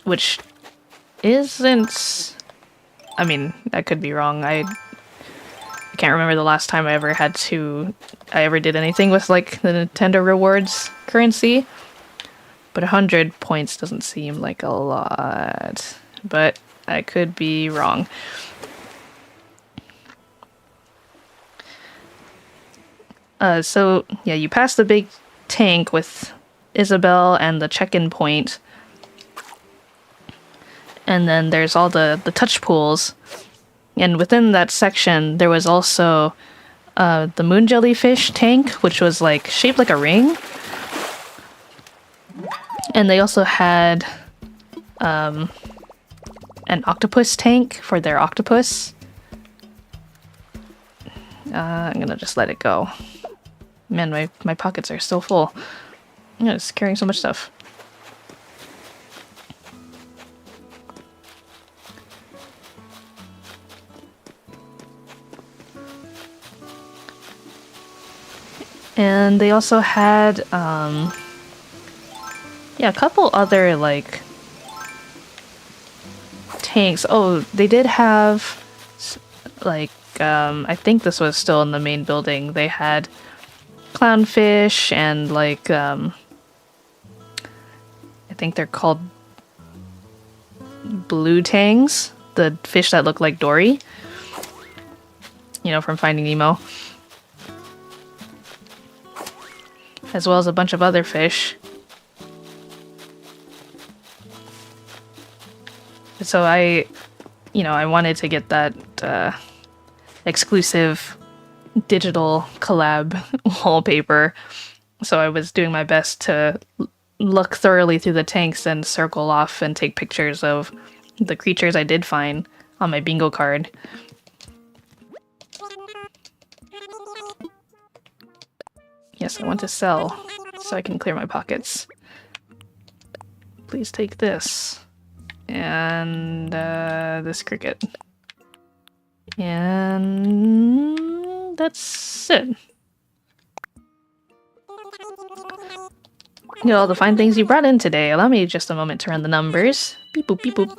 Which isn't... I mean, I could be wrong. I can't remember the last time I ever did anything with like the Nintendo rewards currency. But 100 points doesn't seem like a lot. But I could be wrong. So yeah, you pass the big tank with Isabel and the check-in point. And then there's all the touch pools. And within that section, there was also the moon jellyfish tank, which was like shaped like a ring. And they also had an octopus tank for their octopus. I'm gonna just let it go. Man, my pockets are still full. I'm just carrying so much stuff. And they also had, yeah, a couple other, like, tanks. Oh, they did have, like, I think this was still in the main building. They had clownfish and, like, I think they're called blue tangs. The fish that look like Dory. You know, from Finding Nemo. As well as a bunch of other fish. So I wanted to get that exclusive digital collab wallpaper. So I was doing my best to look thoroughly through the tanks and circle off and take pictures of the creatures I did find on my bingo card. Yes, I want to sell so I can clear my pockets. Please take this. And this cricket. And that's it. Look at all the fine things you brought in today. Allow me just a moment to run the numbers. Beep boop, beep boop.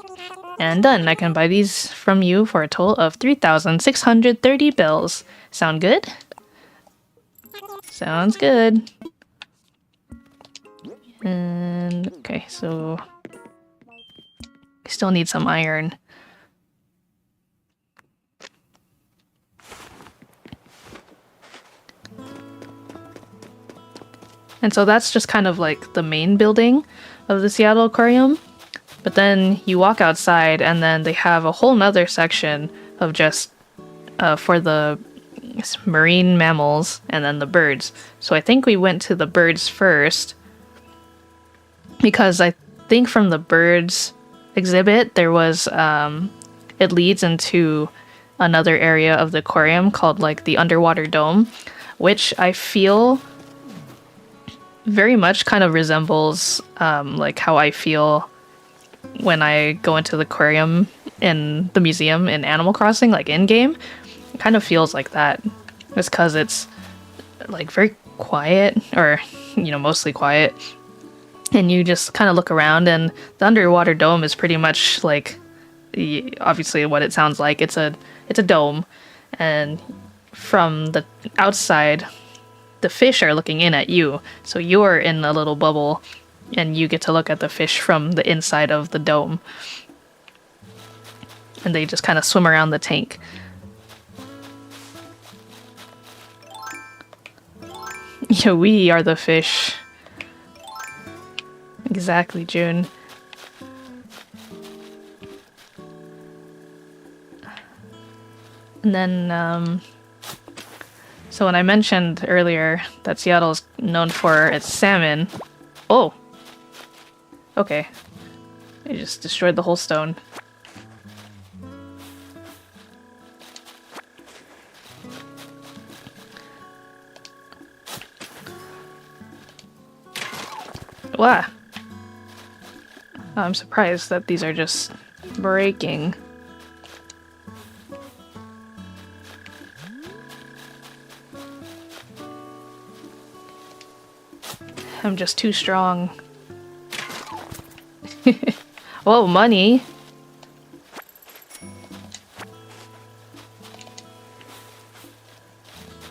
And done. I can buy these from you for a total of 3,630 bells. Sound good? Sounds good. And okay, so I still need some iron. And so that's just kind of like the main building of the Seattle Aquarium. But then you walk outside and then they have a whole nother section of just for the marine mammals and then the birds. So I think we went to the birds first because I think from the birds exhibit there was it leads into another area of the aquarium called like the underwater dome, which I feel very much kind of resembles like how I feel when I go into the aquarium in the museum in Animal Crossing, like in game. It kind of feels like that. Just because it's like very quiet, or mostly quiet, and you just kind of look around, and the underwater dome is pretty much like obviously what it sounds like. It's a dome, and from the outside the fish are looking in at you, so you're in a little bubble and you get to look at the fish from the inside of the dome, and they just kind of swim around the tank. Yeah, we are the fish. Exactly, June. And then, so when I mentioned earlier that Seattle's known for its salmon... Oh! Okay. I just destroyed the whole stone. Wow. I'm surprised that these are just breaking. I'm just too strong. Whoa, money!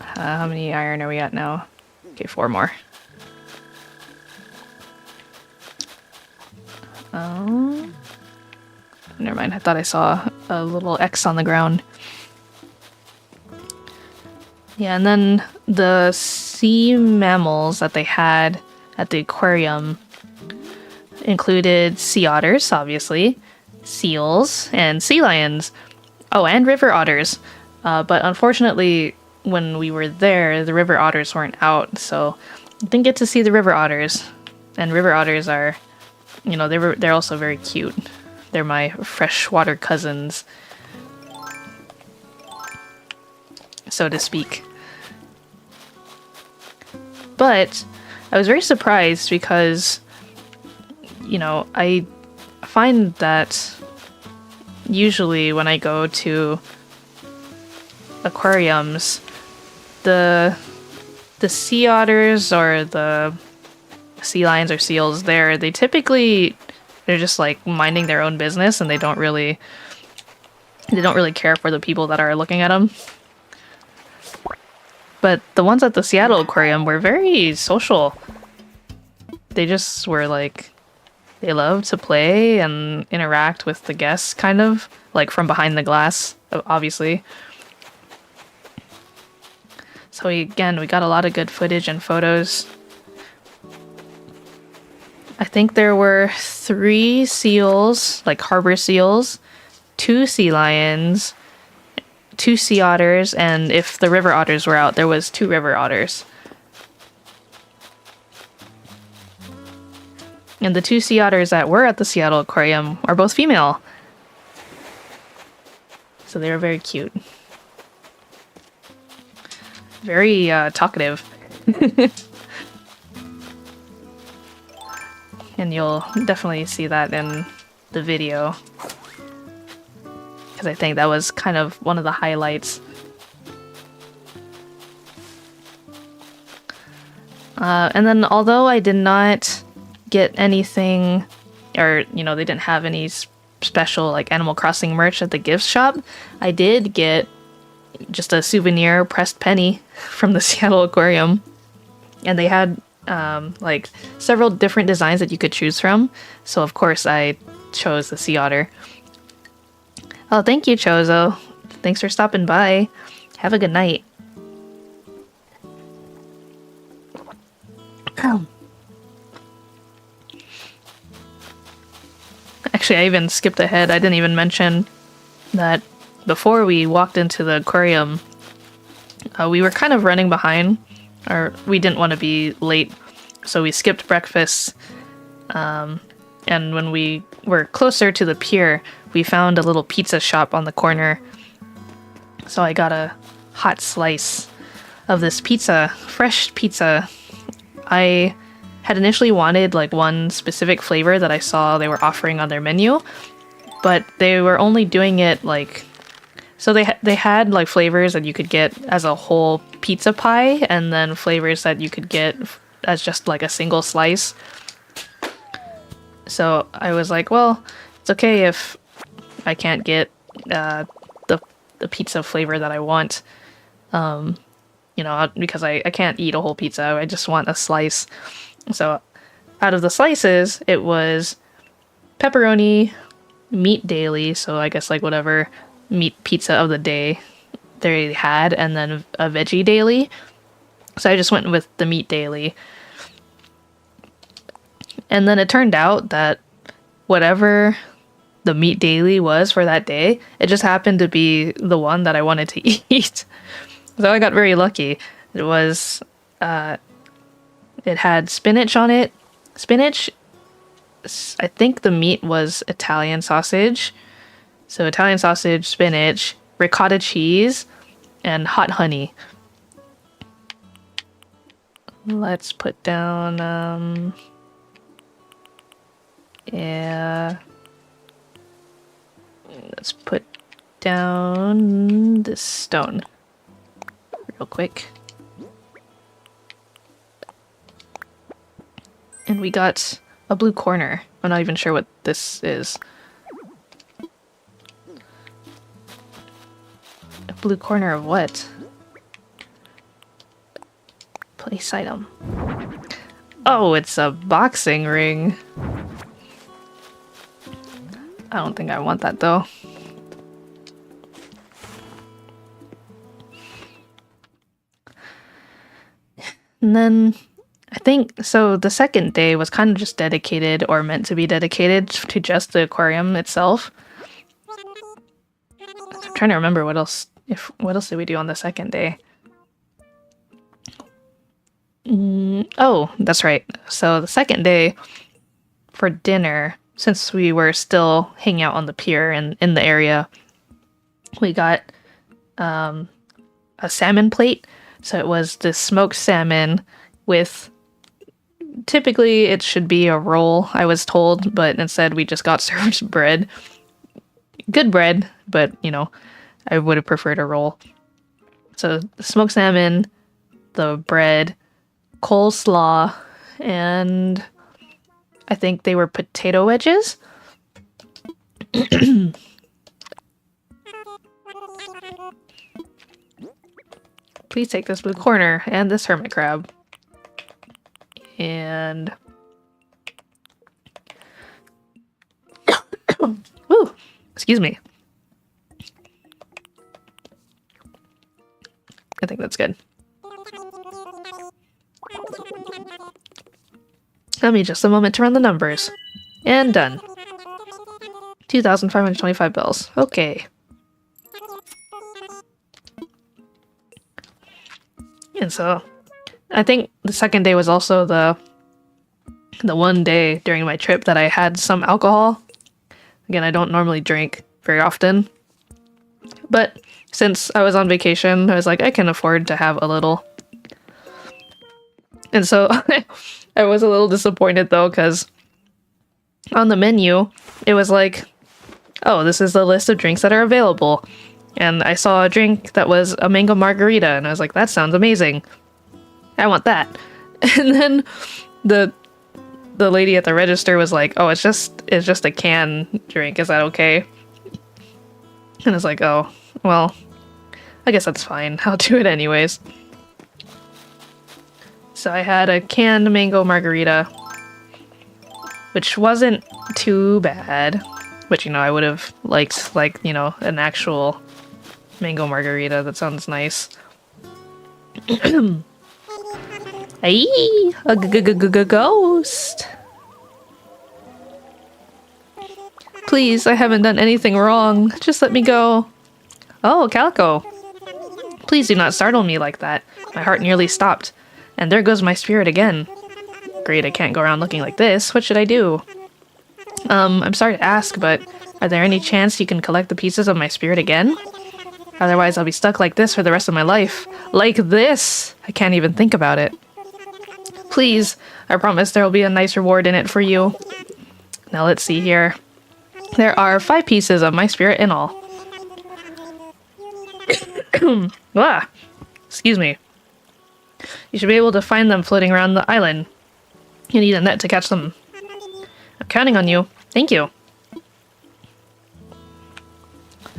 How many iron are we at now? Okay, 4 more. Never mind, I thought I saw a little X on the ground. Yeah, and then the sea mammals that they had at the aquarium included sea otters, obviously, seals, and sea lions. Oh, and river otters. But unfortunately, when we were there, the river otters weren't out, so I didn't get to see the river otters. And river otters are, they're also very cute. They're my freshwater cousins, so to speak. But I was very surprised because, I find that usually when I go to aquariums, the sea otters or the sea lions or seals there, they're just like minding their own business, and they don't really care for the people that are looking at them. But the ones at the Seattle Aquarium were very social. They just were like, they love to play and interact with the guests, kind of like from behind the glass, obviously. So we got a lot of good footage and photos. I think there were 3 seals, like harbor seals, 2 sea lions, 2 sea otters, and if the river otters were out, there was 2 river otters. And the 2 sea otters that were at the Seattle Aquarium are both female. So they were very cute. Very talkative. And you'll definitely see that in the video, because I think that was kind of one of the highlights. And then although I did not get anything, or they didn't have any special like Animal Crossing merch at the gift shop, I did get just a souvenir pressed penny from the Seattle Aquarium, and they had like several different designs that you could choose from. So of course I chose the sea otter. Oh, thank you, Chozo. Thanks for stopping by. Have a good night. Actually, I even skipped ahead. I didn't even mention that before we walked into the aquarium, we were kind of running behind, or we didn't want to be late, so we skipped breakfast. And when we were closer to the pier, we found a little pizza shop on the corner. So I got a hot slice of this pizza, fresh pizza. I had initially wanted like one specific flavor that I saw they were offering on their menu, but they were only doing it like, so they had like flavors that you could get as a whole pizza pie, and then flavors that you could get as just like a single slice. So I was like, well, it's okay if I can't get the pizza flavor that I want, you know, because I can't eat a whole pizza. I just want a slice. So out of the slices, it was pepperoni, meat daily, so I guess like whatever meat pizza of the day they had, and then a veggie daily. So I just went with the meat daily. And then it turned out that whatever the meat daily was for that day, it just happened to be the one that I wanted to eat. So I got very lucky. It was, it had spinach on it. Spinach, I think the meat was Italian sausage. So Italian sausage, spinach, ricotta cheese, and hot honey. Let's put down, yeah. Let's put down this stone real quick. And we got a blue corner. I'm not even sure what this is. A blue corner of what? Place item. Oh, it's a boxing ring. I don't think I want that though. And then I think, so the second day was kind of just dedicated, or meant to be dedicated, to just the aquarium itself. I'm trying to remember what else did we do on the second day? Oh, that's right. So the second day for dinner, since we were still hanging out on the pier and in the area, we got a salmon plate. So it was this smoked salmon with, typically it should be a roll, I was told, but instead we just got served bread. Good bread, but you know, I would have preferred a roll. So the smoked salmon, the bread, coleslaw, and I think they were potato wedges. Please take this blue corner and this hermit crab. And woo, excuse me. I think that's good. Let me just a moment to run the numbers. And done. 2,525 bells. Okay. And so, I think the second day was also the one day during my trip that I had some alcohol. Again, I don't normally drink very often. But since I was on vacation, I was like, I can afford to have a little. And so I was a little disappointed though, because on the menu, it was like, oh, this is the list of drinks that are available. And I saw a drink that was a mango margarita, and I was like, that sounds amazing. I want that. And then the lady at the register was like, oh, it's just a can drink. Is that okay? And I was like, oh, well, I guess that's fine. I'll do it anyways. So I had a canned mango margarita, which wasn't too bad. But, you know, I would have liked, like, you know, an actual mango margarita. That sounds nice. Hey, a ghost. Please, I haven't done anything wrong. Just let me go. Oh, Calico. Please do not startle me like that. My heart nearly stopped. And there goes my spirit again. Great, I can't go around looking like this. What should I do? I'm sorry to ask, but are there any chance you can collect the pieces of my spirit again? Otherwise, I'll be stuck like this for the rest of my life. Like this! I can't even think about it. Please, I promise there will be a nice reward in it for you. Now let's see here. There are 5 pieces of my spirit in all. Ah, excuse me. You should be able to find them floating around the island. You need a net to catch them. I'm counting on you. Thank you.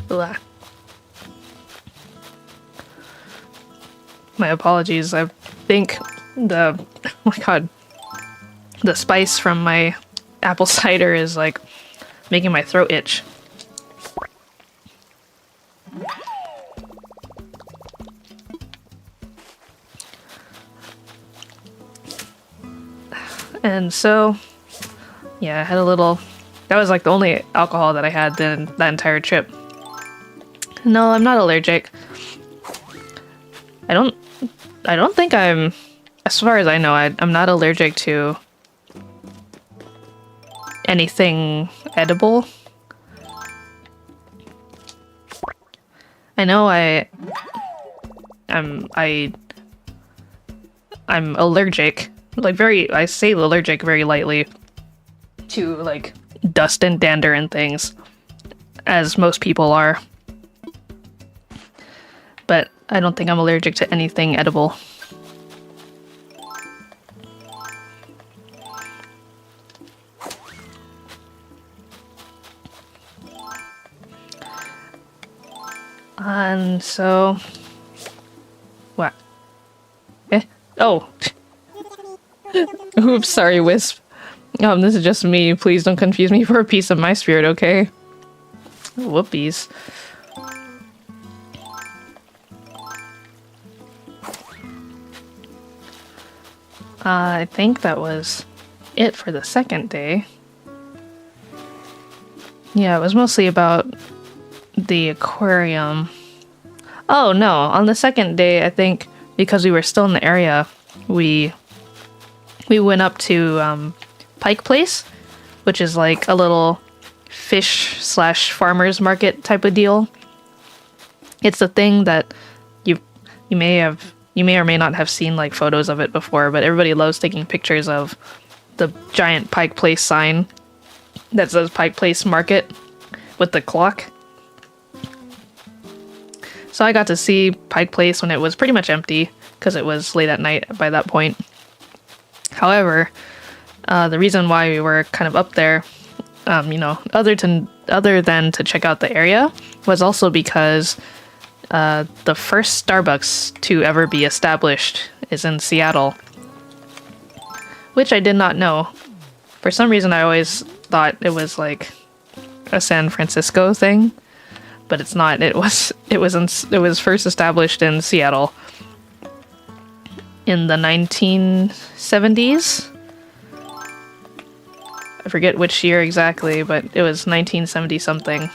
Ugh. My apologies. I think oh my god, the spice from my apple cider is like making my throat itch. And so, yeah, I had a little... That was like the only alcohol that I had that entire trip. No, I'm not allergic. I don't think I'm... As far as I know, I'm not allergic to anything edible. I know I'm allergic. Like I say allergic very lightly to like dust and dander and things, as most people are. But I don't think I'm allergic to anything edible. And so... What? Eh? Oh! Oops, sorry, Wisp. This is just me. Please don't confuse me for a piece of my spirit, okay? Whoopies. I think that was it for the second day. Yeah, it was mostly about the aquarium. Oh no, on the second day, I think because we were still in the area, we went up to Pike Place, which is like a little fish/farmers market type of deal. It's a thing that you may or may not have seen like photos of it before, but everybody loves taking pictures of the giant Pike Place sign that says Pike Place Market with the clock. So I got to see Pike Place when it was pretty much empty because it was late at night by that point. However, the reason why we were kind of up there, other than to check out the area, was also because the first Starbucks to ever be established is in Seattle, which I did not know. For some reason, I always thought it was like a San Francisco thing, but it's not. It was first established in Seattle in the 1970s. I forget which year exactly, but it was 1970 something.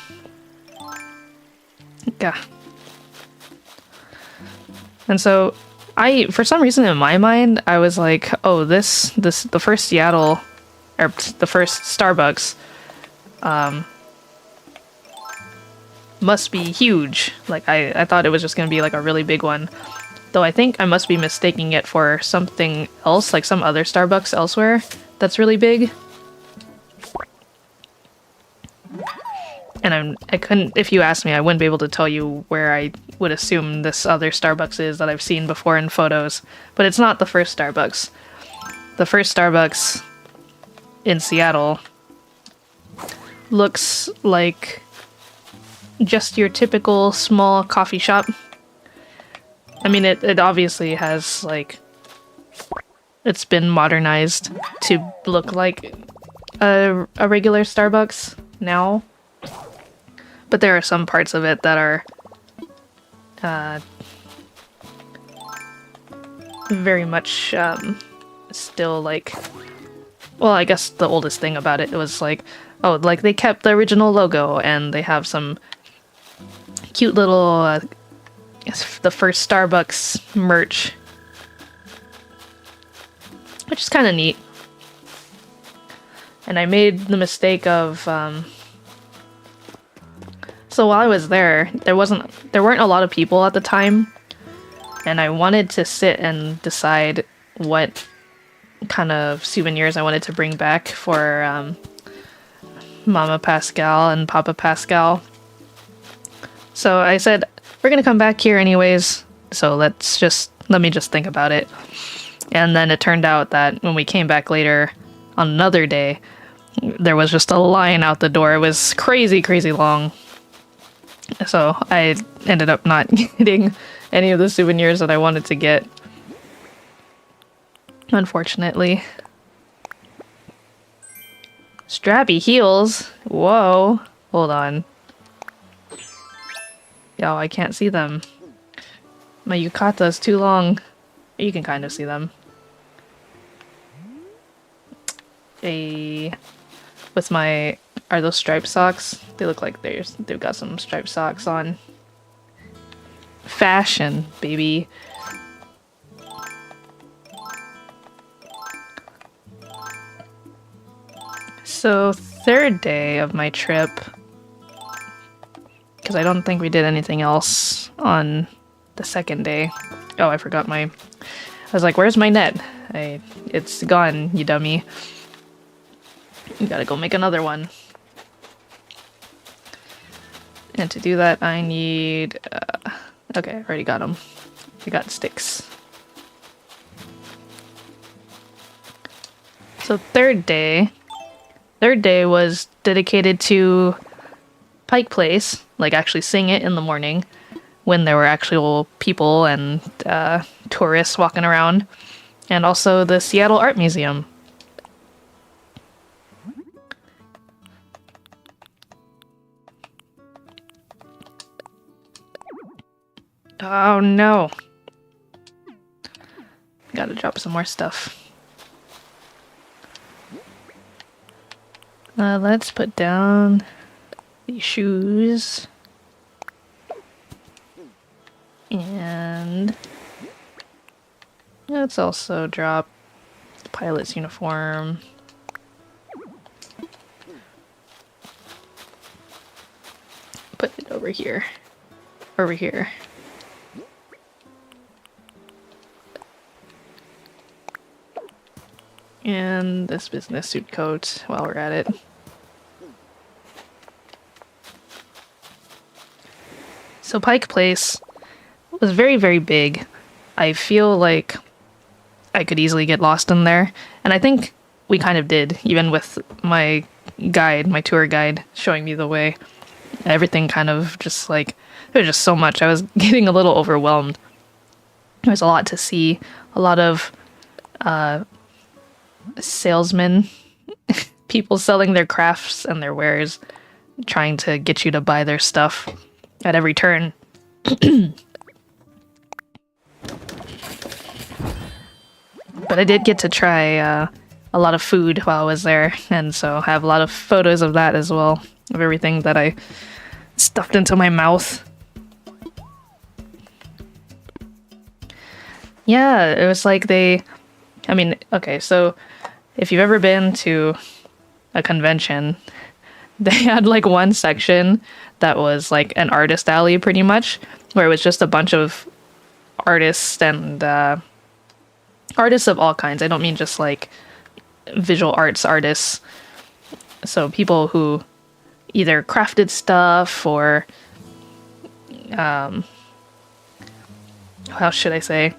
Yeah. And so for some reason in my mind, I was like, oh, the first Seattle, or the first Starbucks, must be huge. Like, I thought it was just going to be like a really big one. Though I think I must be mistaking it for something else, like some other Starbucks elsewhere that's really big. And I couldn't, if you asked me, I wouldn't be able to tell you where I would assume this other Starbucks is that I've seen before in photos. But it's not the first Starbucks. The first Starbucks in Seattle looks like just your typical small coffee shop. I mean, it obviously has, like, it's been modernized to look like a regular Starbucks now. But there are some parts of it that are very much still like... Well, I guess the oldest thing about it was like, oh, like they kept the original logo and they have some cute little the first Starbucks merch, which is kind of neat. And I made the mistake of so while I was there, there weren't a lot of people at the time, and I wanted to sit and decide what kind of souvenirs I wanted to bring back for Mama Pascal and Papa Pascal. So I said, we're gonna come back here anyways, so let me just think about it. And then it turned out that when we came back later on another day, there was just a line out the door. It was crazy, crazy long. So I ended up not getting any of the souvenirs that I wanted to get, unfortunately. Strappy heels? Whoa. Hold on. Yo, I can't see them. My yukata's too long. You can kind of see them. With my... Are those striped socks? They look like they've got some striped socks on. Fashion, baby. So, third day of my trip, because I don't think we did anything else on the second day. Oh, I forgot I was like, where's my net? It's gone, you dummy. You gotta go make another one. And to do that, I need... okay, I already got them. I got sticks. So third day was dedicated to Pike Place, like actually seeing it in the morning when there were actual people and tourists walking around, and also the Seattle Art Museum. Oh no. Gotta drop some more stuff. Let's put down these shoes. And let's also drop the pilot's uniform. Put it over here. Over here. And this business suit coat while we're at it. So Pike Place was very, very big. I feel like I could easily get lost in there. And I think we kind of did, even with my guide, my tour guide, showing me the way. Everything kind of just like, there was just so much. I was getting a little overwhelmed. There's a lot to see. A lot of salesmen, people selling their crafts and their wares, trying to get you to buy their stuff at every turn. But I did get to try a lot of food while I was there, and so I have a lot of photos of that as well, of everything that I stuffed into my mouth. Yeah, it was like okay, so if you've ever been to a convention, they had like one section that was like an artist alley pretty much, where it was just a bunch of artists and artists of all kinds. I don't mean just like visual arts artists. So people who either crafted stuff or how should I say?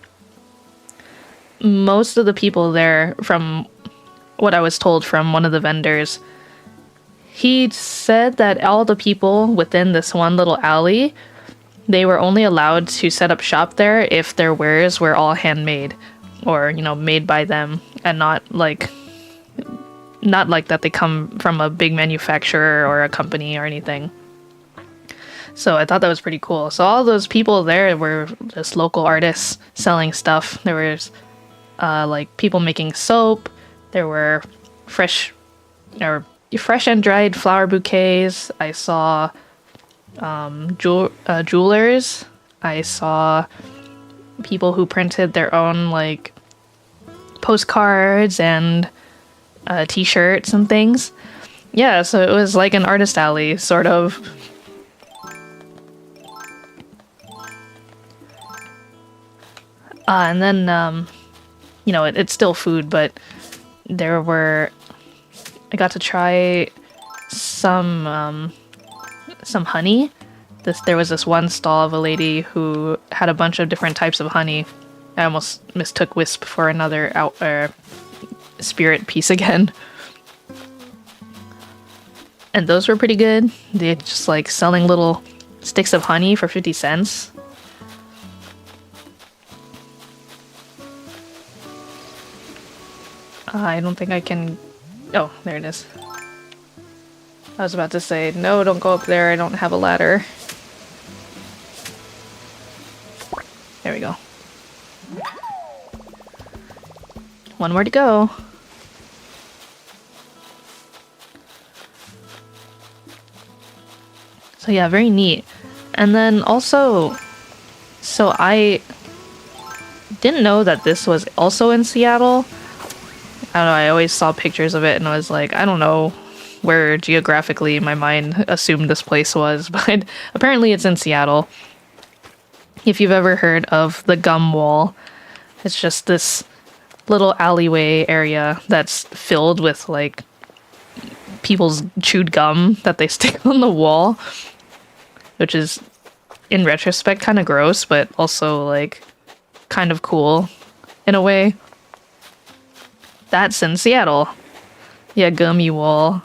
Most of the people there, from what I was told from one of the vendors, he said that all the people within this one little alley, they were only allowed to set up shop there if their wares were all handmade or, made by them, and not like that they come from a big manufacturer or a company or anything. So I thought that was pretty cool. So all those people there were just local artists selling stuff. There was like people making soap. There were fresh and dried flower bouquets. I saw jewelers. I saw people who printed their own like postcards and t-shirts and things. Yeah, so it was like an artist alley, sort of. And then you know, it's still food, but I got to try some honey. There was this one stall of a lady who had a bunch of different types of honey. I almost mistook Wisp for another spirit piece again. And those were pretty good. They just like selling little sticks of honey for 50 cents. I don't think I can... Oh, there it is. I was about to say, no, don't go up there. I don't have a ladder. There we go. One more to go. So yeah, very neat. And then also, so I didn't know that this was also in Seattle. I don't know, I always saw pictures of it and I was like, I don't know where geographically my mind assumed this place was, but apparently it's in Seattle. If you've ever heard of the gum wall, it's just this little alleyway area that's filled with like people's chewed gum that they stick on the wall, which is in retrospect kind of gross, but also like kind of cool in a way. That's in Seattle. Yeah, gummy wall.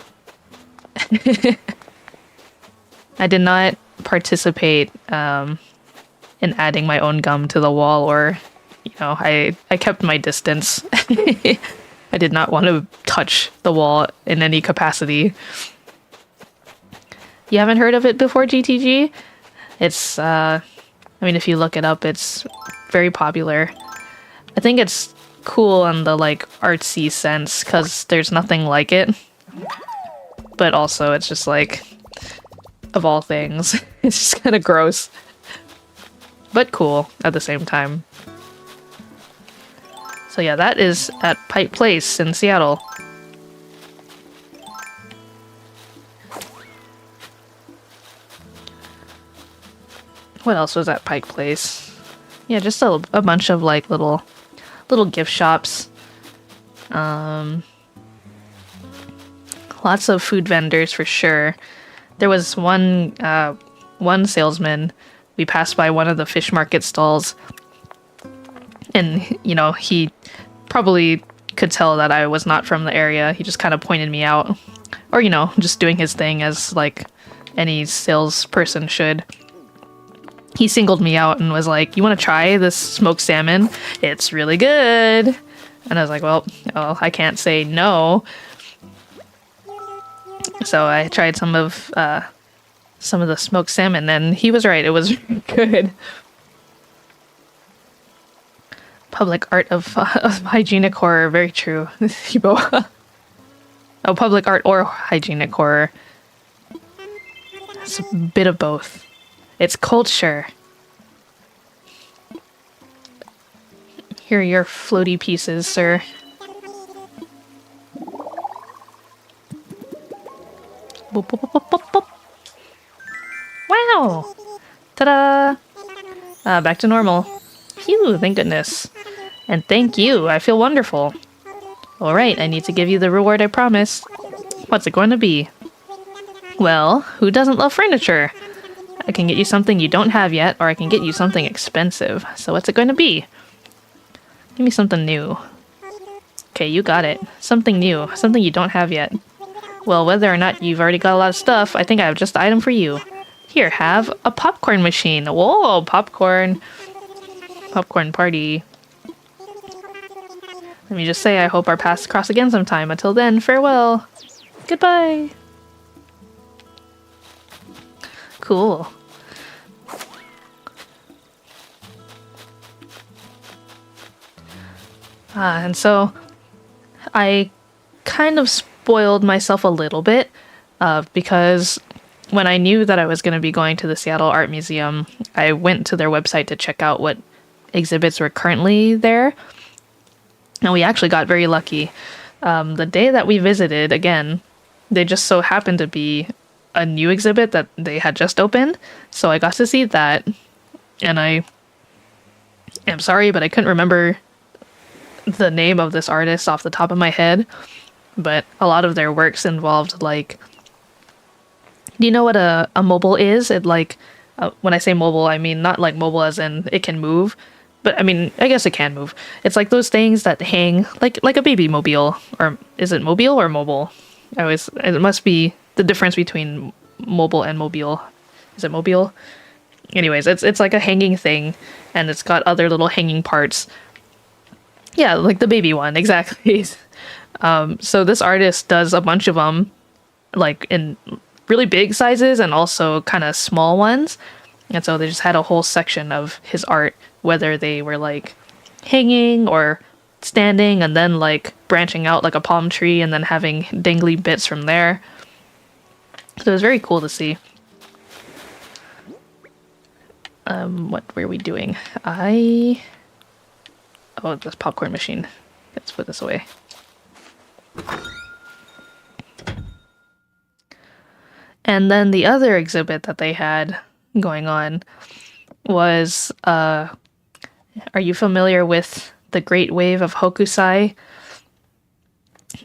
I did not participate in adding my own gum to the wall, or, you know, I kept my distance. I did not want to touch the wall in any capacity. You haven't heard of it before, GTG? It's, I mean, if you look it up, it's very popular. I think it's cool in the, like, artsy sense, because there's nothing like it. But also, it's just, like, of all things, it's just kind of gross. But cool at the same time. So yeah, that is at Pike Place in Seattle. What else was at Pike Place? Yeah, just a bunch of like little gift shops. Lots of food vendors for sure. There was one salesman. We passed by one of the fish market stalls, and you know, he probably could tell that I was not from the area. He just kind of pointed me out, or you know, just doing his thing as like any salesperson should. He singled me out and was like, "You want to try this smoked salmon? It's really good." And I was like, well, I can't say no. So I tried some of the smoked salmon, and he was right. It was good. Public art of hygienic horror. Very true. Oh, public art or hygienic horror. It's a bit of both. It's culture. Here are your floaty pieces, sir. Boop, boop, boop, boop, boop, boop. Wow! Ta-da! Back to normal. Phew, thank goodness. And thank you, I feel wonderful. Alright, I need to give you the reward I promised. What's it going to be? Well, who doesn't love furniture? I can get you something you don't have yet, or I can get you something expensive. So what's it going to be? Give me something new. Okay, you got it. Something new. Something you don't have yet. Well, whether or not you've already got a lot of stuff, I think I have just the item for you. Here, have a popcorn machine. Whoa, popcorn. Popcorn party. Let me just say, I hope our paths cross again sometime. Until then, farewell. Goodbye. Cool. And so I kind of spoiled myself a little bit because when I knew that I was going to be going to the Seattle Art Museum, I went to their website to check out what exhibits were currently there. And we actually got very lucky. The day that we visited, again, they just so happened to be a new exhibit that they had just opened. So I got to see that. And I am sorry, but I couldn't remember the name of this artist off the top of my head, but a lot of their works involved like, do you know what a mobile is? It like, when I say mobile, I mean not like mobile as in it can move, but I mean, I guess it can move. It's like those things that hang like a baby mobile, or is it mobile or mobile? It must be the difference between mobile and mobile. Is it mobile? Anyways, it's like a hanging thing, and it's got other little hanging parts. Yeah, like the baby one, exactly. So this artist does a bunch of them, like in really big sizes and also kind of small ones. And so they just had a whole section of his art, whether they were like hanging or standing and then like branching out like a palm tree and then having dangly bits from there. So it was very cool to see. What were we doing? Oh, this popcorn machine. Let's put this away. And then the other exhibit that they had going on was, are you familiar with the Great Wave of Hokusai?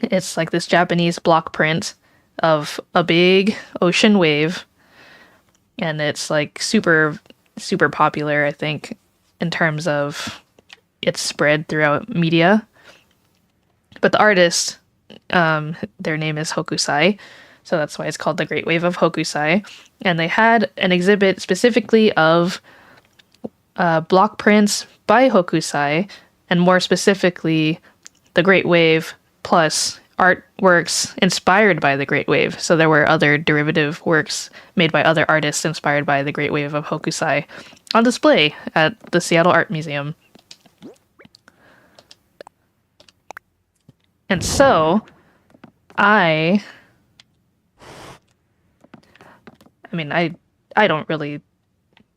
It's like this Japanese block print of a big ocean wave, and it's like super, super popular, I think, in terms of its spread throughout media. But the artist, their name is Hokusai, so that's why it's called the Great Wave of Hokusai. And they had an exhibit specifically of block prints by Hokusai, and more specifically, the Great Wave plus artworks inspired by the Great Wave. So there were other derivative works made by other artists inspired by the Great Wave of Hokusai on display at the Seattle Art Museum. And so, I don't really,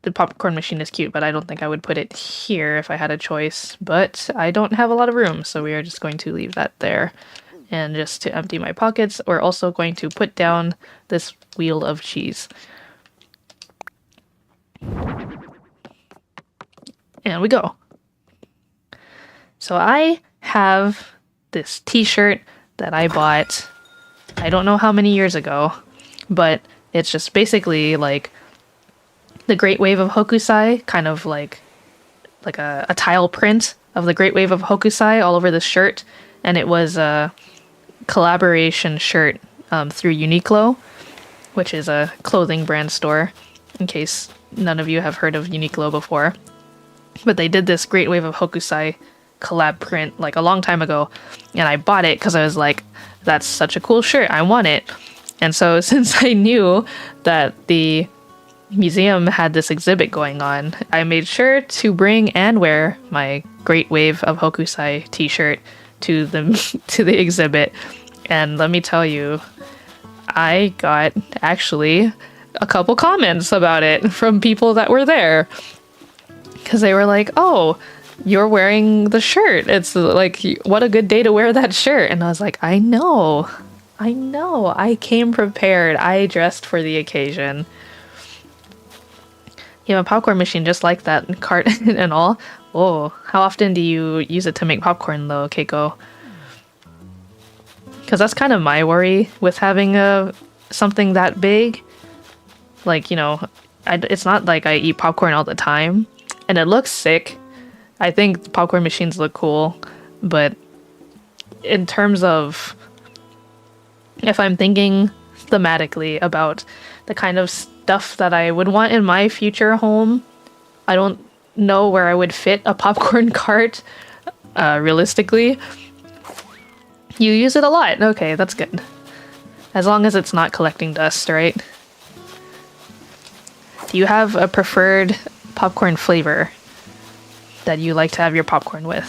the popcorn machine is cute, but I don't think I would put it here if I had a choice, but I don't have a lot of room, so we are just going to leave that there. And just to empty my pockets, we're also going to put down this wheel of cheese. And we go. So I have this t-shirt that I bought, I don't know how many years ago, but it's just basically like the Great Wave of Hokusai, kind of like a tile print of the Great Wave of Hokusai all over this shirt. And it was a collaboration shirt through Uniqlo, which is a clothing brand store, in case none of you have heard of Uniqlo before. But they did this Great Wave of Hokusai collab print like a long time ago, and I bought it because I was like, that's such a cool shirt, I want it. And so since I knew that the museum had this exhibit going on, I made sure to bring and wear my Great Wave of Hokusai t-shirt to the exhibit. And let me tell you, I got actually a couple comments about it from people that were there, because they were like, oh, you're wearing the shirt, it's like, what a good day to wear that shirt. And I was like, I know, I came prepared, I dressed for the occasion. You have a popcorn machine just like that, cart and all. Oh, how often do you use it to make popcorn though, Keiko? Because that's kind of my worry with having something that big. Like, you know, it's not like I eat popcorn all the time, and it looks sick. I think popcorn machines look cool, but in terms of if I'm thinking thematically about the kind of stuff that I would want in my future home, I don't know where I would fit a popcorn cart realistically. You use it a lot. Okay, that's good. As long as it's not collecting dust, right? Do you have a preferred popcorn flavor that you like to have your popcorn with?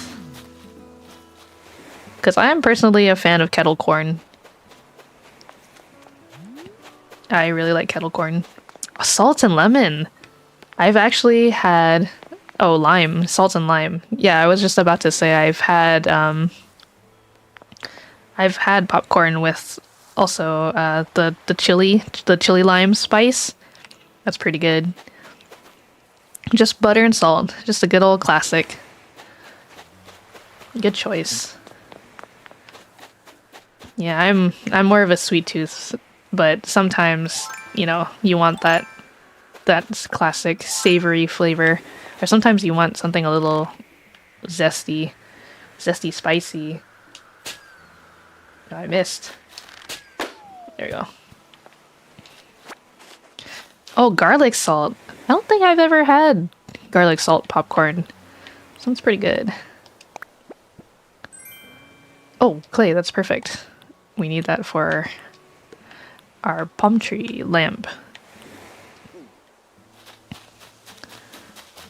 Because I am personally a fan of kettle corn. I really like kettle corn. Salt and lemon. I've actually had... Oh, lime. Salt and lime. Yeah, I was just about to say I've had popcorn with also the chili lime spice. That's pretty good. Just butter and salt. Just a good old classic. Good choice. Yeah, I'm more of a sweet tooth, but sometimes, you know, you want that classic savory flavor, or sometimes you want something a little zesty, spicy. Oh, I missed. There you go. Oh, garlic salt. I don't think I've ever had garlic salt popcorn. Sounds pretty good. Oh, clay, that's perfect. We need that for our palm tree lamp.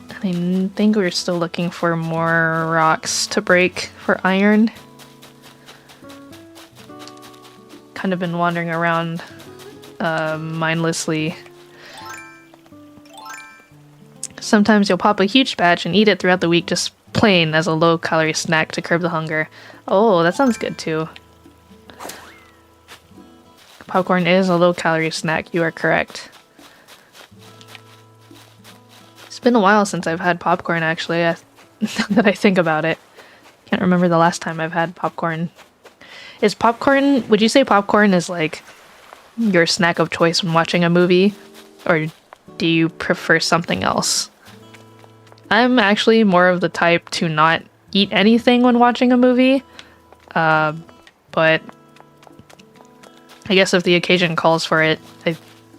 I think we're still looking for more rocks to break for iron. Kind of been wandering around mindlessly. Sometimes you'll pop a huge batch and eat it throughout the week just plain as a low-calorie snack to curb the hunger. Oh, that sounds good too. Popcorn is a low-calorie snack, you are correct. It's been a while since I've had popcorn, actually, now that I think about it. Can't remember the last time I've had popcorn. Would you say popcorn is like your snack of choice when watching a movie? Or do you prefer something else? I'm actually more of the type to not eat anything when watching a movie. But I guess if the occasion calls for it, I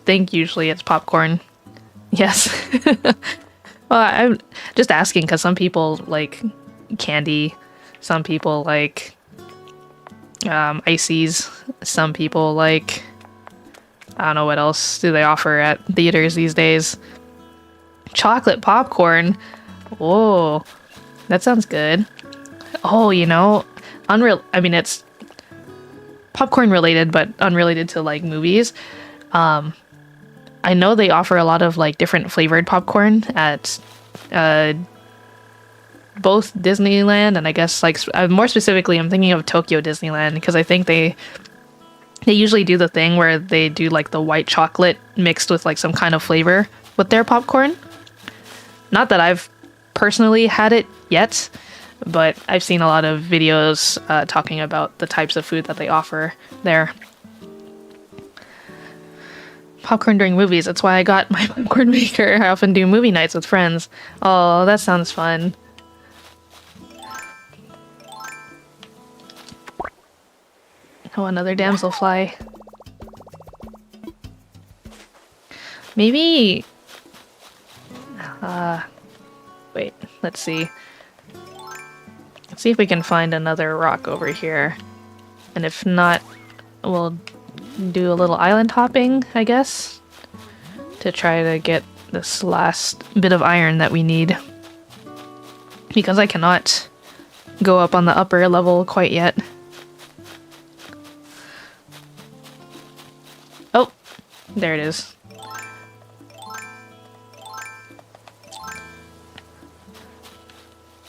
think usually it's popcorn. Yes. Well, I'm just asking because some people like candy, some people like ices, some people like, I don't know what else do they offer at theaters these days. Chocolate popcorn. Whoa, that sounds good. Oh, you know, it's popcorn related, but unrelated to like movies. I know they offer a lot of like different flavored popcorn at both Disneyland and I guess like more specifically I'm thinking of Tokyo Disneyland because I think they usually do the thing where they do like the white chocolate mixed with like some kind of flavor with their popcorn. Not that I've personally had it yet, but I've seen a lot of videos talking about the types of food that they offer there. Popcorn during movies, that's why I got my popcorn maker. I often do movie nights with friends. Oh, that sounds fun. Oh, another damselfly. Maybe... wait, let's see. Let's see if we can find another rock over here. And if not, we'll do a little island hopping, I guess, to try to get this last bit of iron that we need. Because I cannot go up on the upper level quite yet. Oh, there it is.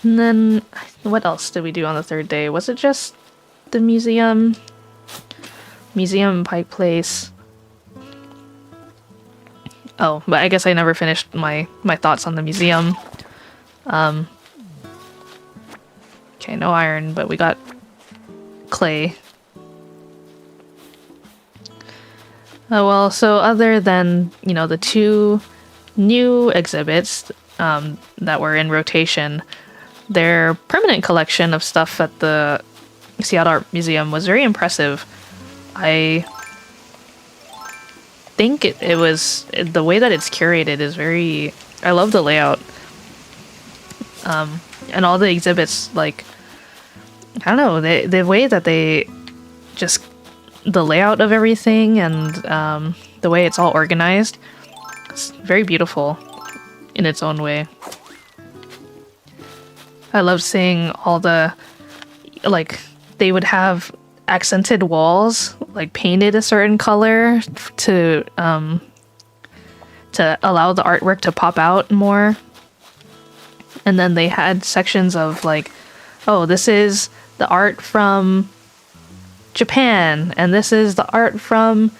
And then, what else did we do on the third day? Was it just the museum? Museum, Pike Place. Oh, but I guess I never finished my thoughts on the museum. Okay, no iron, but we got clay. Oh, well, so other than, you know, the two new exhibits that were in rotation, their permanent collection of stuff at the Seattle Art Museum was very impressive. I think it was the way that it's curated is very... I love the layout. And all the exhibits, like, I don't know, the way that they just... the layout of everything and the way it's all organized, it's very beautiful in its own way. I love seeing all the, like, they would have accented walls, like painted a certain color to allow the artwork to pop out more. And then they had sections of like, oh, this is the art from Japan, and this is the art from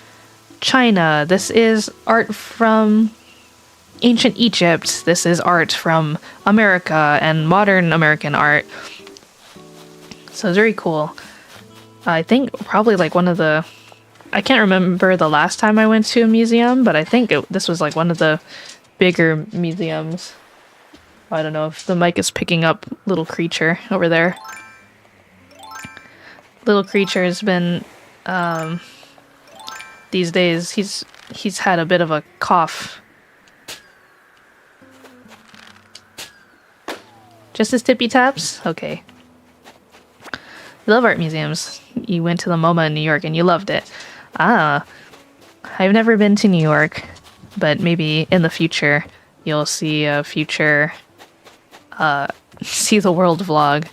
China, this is art from ancient Egypt, this is art from America and modern American art. So it's very cool. I think probably like one of the... I can't remember the last time I went to a museum, but I think this was like one of the bigger museums. I don't know if the mic is picking up Little Creature over there. Little Creature has been... these days, he's had a bit of a cough. Just his tippy taps? Okay. You love art museums. You went to the MoMA in New York and you loved it. Ah. I've never been to New York, but maybe in the future you'll see a future See the World vlog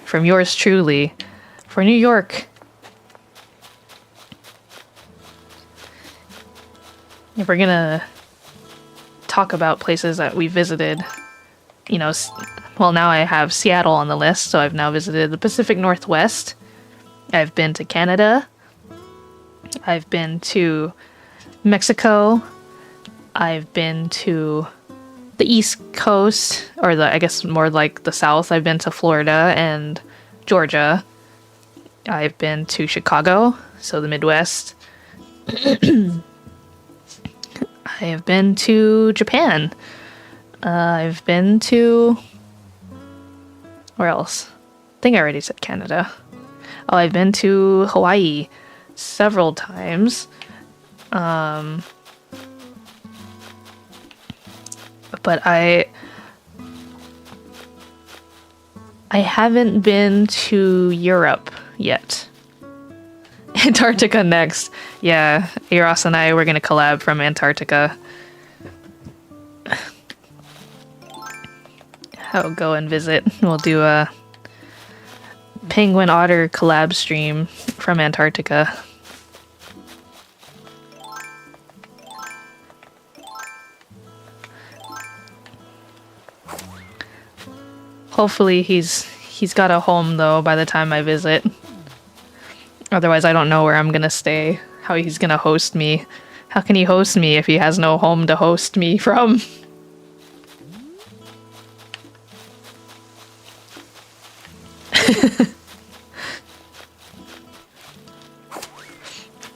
from yours truly for New York. If we're gonna talk about places that we visited, you know, well, now I have Seattle on the list, so I've now visited the Pacific Northwest. I've been to Canada. I've been to Mexico. I've been to the East Coast, or I guess more like the South. I've been to Florida and Georgia. I've been to Chicago, so the Midwest. I have been to Japan. I've been to... where else? I think I already said Canada. Oh, I've been to Hawaii several times. But I haven't been to Europe yet. Antarctica next. Yeah, Eros and I, we're gonna collab from Antarctica. I'll go and visit. We'll do a penguin otter collab stream from Antarctica. Hopefully he's got a home though by the time I visit. Otherwise I don't know where I'm gonna stay. How he's gonna host me. How can he host me if he has no home to host me from?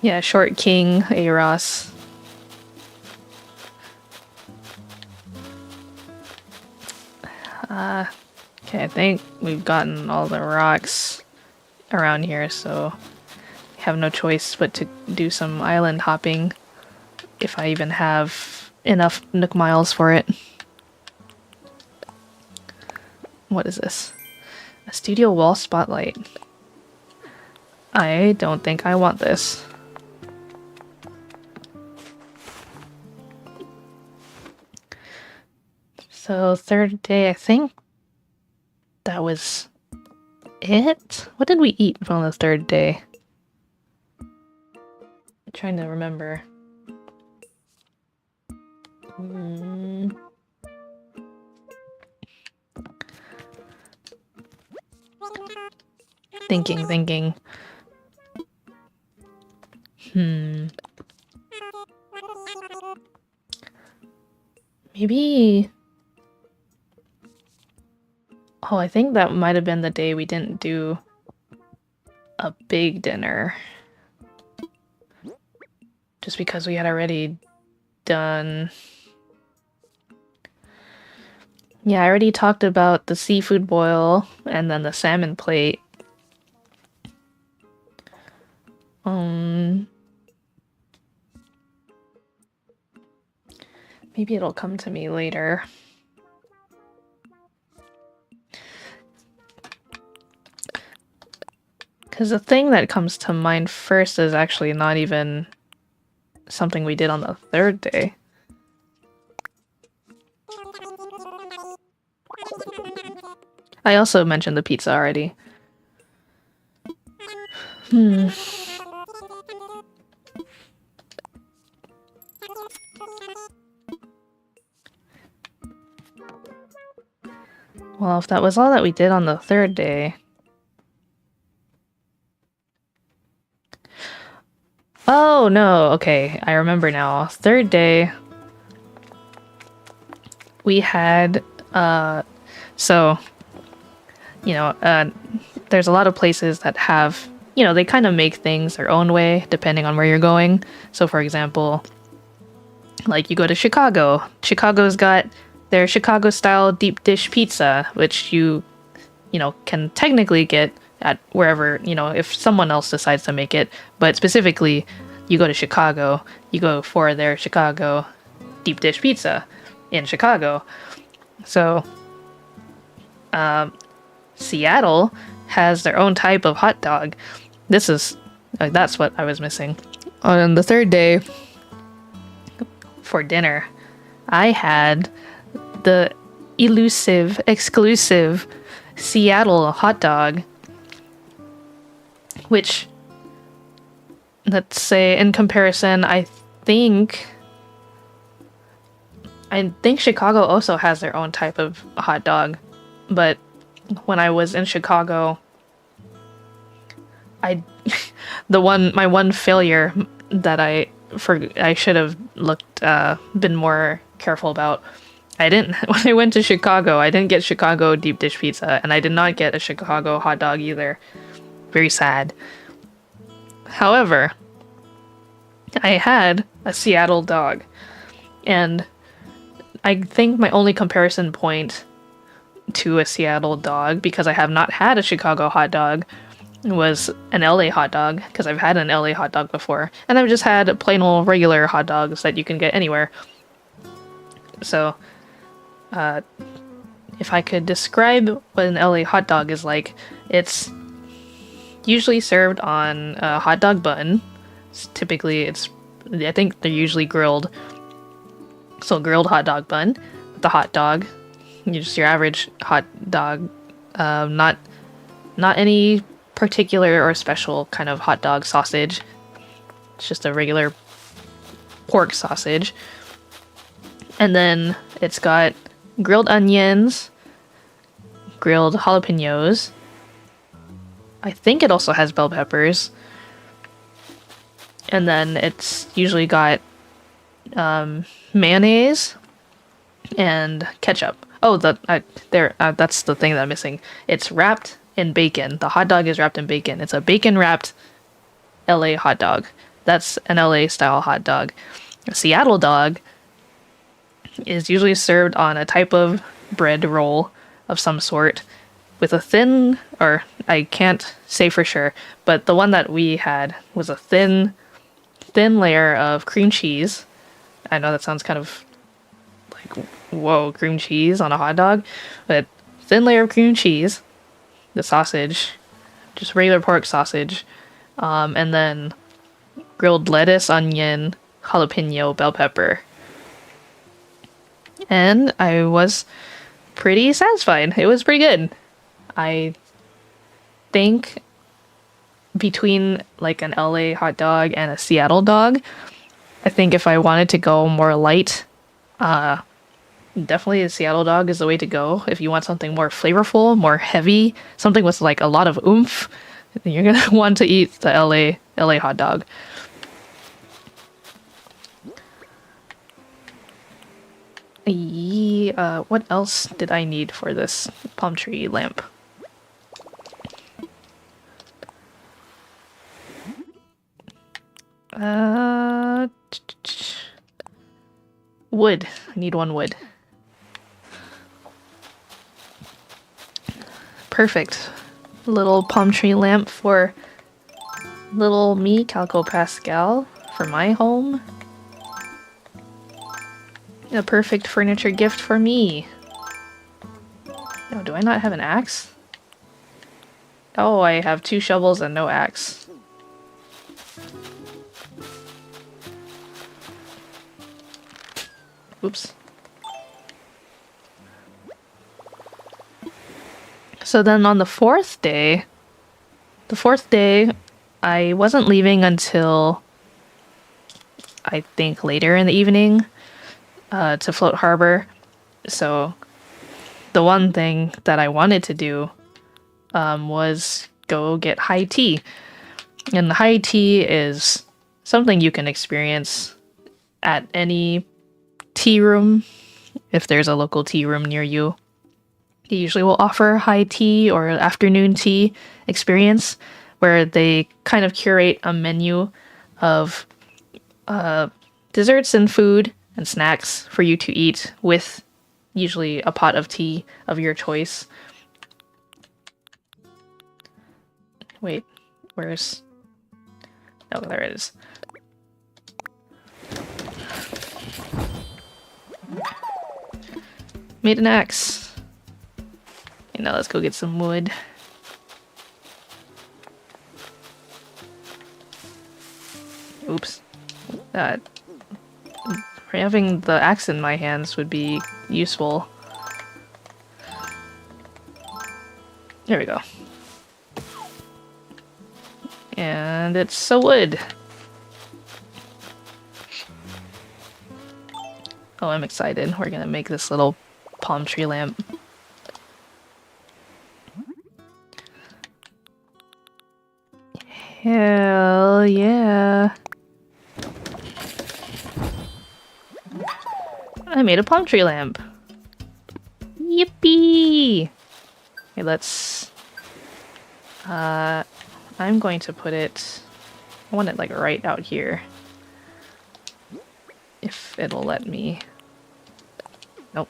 Yeah, Short King, Eros. Okay, I think we've gotten all the rocks around here, so I have no choice but to do some island hopping if I even have enough Nook miles for it. What is this? A studio wall spotlight. I don't think I want this. So third day, I think that was it? What did we eat on the third day? I'm trying to remember. Thinking. Maybe... oh, I think that might have been the day we didn't do a big dinner. Just because we had already done... yeah, I already talked about the seafood boil and then the salmon plate. Maybe it'll come to me later. Because the thing that comes to mind first is actually not even something we did on the third day. I also mentioned the pizza already. Well, if that was all that we did on the third day... oh, no, okay, I remember now. Third day, we had, so, you know, there's a lot of places that have, you know, they kind of make things their own way depending on where you're going. So for example, like you go to Chicago. Chicago's got their Chicago style deep dish pizza, which you know, can technically get at wherever, you know, if someone else decides to make it. But specifically, you go to Chicago, you go for their Chicago deep dish pizza in Chicago. So, Seattle has their own type of hot dog. That's what I was missing. On the third day, for dinner, I had the exclusive Seattle hot dog, which, let's say, in comparison, I think Chicago also has their own type of hot dog, but when I was in Chicago, my one failure that I should have been more careful about. When I went to Chicago, I didn't get Chicago deep dish pizza, and I did not get a Chicago hot dog either. Very sad. However, I had a Seattle dog, and I think my only comparison point to a Seattle dog, because I have not had a Chicago hot dog, was an LA hot dog, because I've had an LA hot dog before, and I've just had plain old regular hot dogs that you can get anywhere. So, if I could describe what an LA hot dog is like, it's usually served on a hot dog bun. I think they're usually grilled. So grilled hot dog bun, the hot dog, just your average hot dog, not any particular or special kind of hot dog sausage. It's just a regular pork sausage. And then it's got grilled onions, grilled jalapenos. I think it also has bell peppers. And then it's usually got mayonnaise and ketchup. Oh, that's the thing that I'm missing. It's wrapped in bacon. The hot dog is wrapped in bacon. It's a bacon wrapped LA hot dog. That's an LA style hot dog. A Seattle dog is usually served on a type of bread roll of some sort with a thin, or I can't say for sure, but the one that we had was a thin layer of cream cheese. I know that sounds kind of like, whoa, cream cheese on a hot dog, but thin layer of cream cheese, the sausage, just regular pork sausage, and then grilled lettuce, onion, jalapeno, bell pepper. And I was pretty satisfied. It was pretty good. I think between like an LA hot dog and a Seattle dog, I think if I wanted to go more light, definitely a Seattle dog is the way to go. If you want something more flavorful, more heavy, something with like a lot of oomph, you're gonna want to eat the LA hot dog. What else did I need for this palm tree lamp? Wood. I need one wood. Perfect. Little palm tree lamp for little me, Calico Pascal, for my home. A perfect furniture gift for me. Oh, do I not have an axe? Oh, I have 2 shovels and no axe. Oops. So then on the fourth day, I wasn't leaving until I think later in the evening to Float Harbor. So the one thing that I wanted to do was go get high tea. And high tea is something you can experience at any tea room, if there's a local tea room near you. They usually will offer high tea or afternoon tea experience where they kind of curate a menu of desserts and food and snacks for you to eat with usually a pot of tea of your choice. Wait, where's... Oh, there it is. Made an axe. Okay, now let's go get some wood. Oops. Having the axe in my hands would be useful. There we go. And it's a wood. Oh, I'm excited. We're gonna make this little palm tree lamp. Hell yeah. I made a palm tree lamp. Yippee! Okay, let's... I'm going to put it... I want it like right out here. If it'll let me. Nope.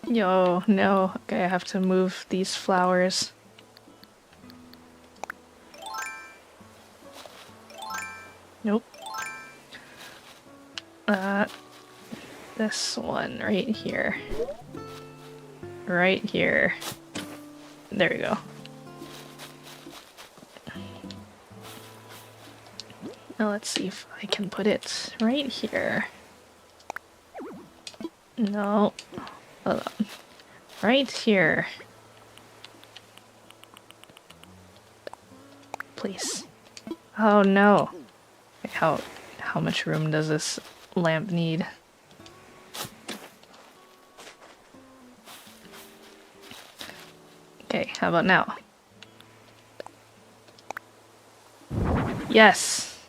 Yo, no. Okay, I have to move these flowers. Nope. This one right here. Right here. There we go. Now let's see if I can put it right here. No. Hold on. Right here. Please. Oh no. How much room does this lamp need? Okay, how about now? Yes!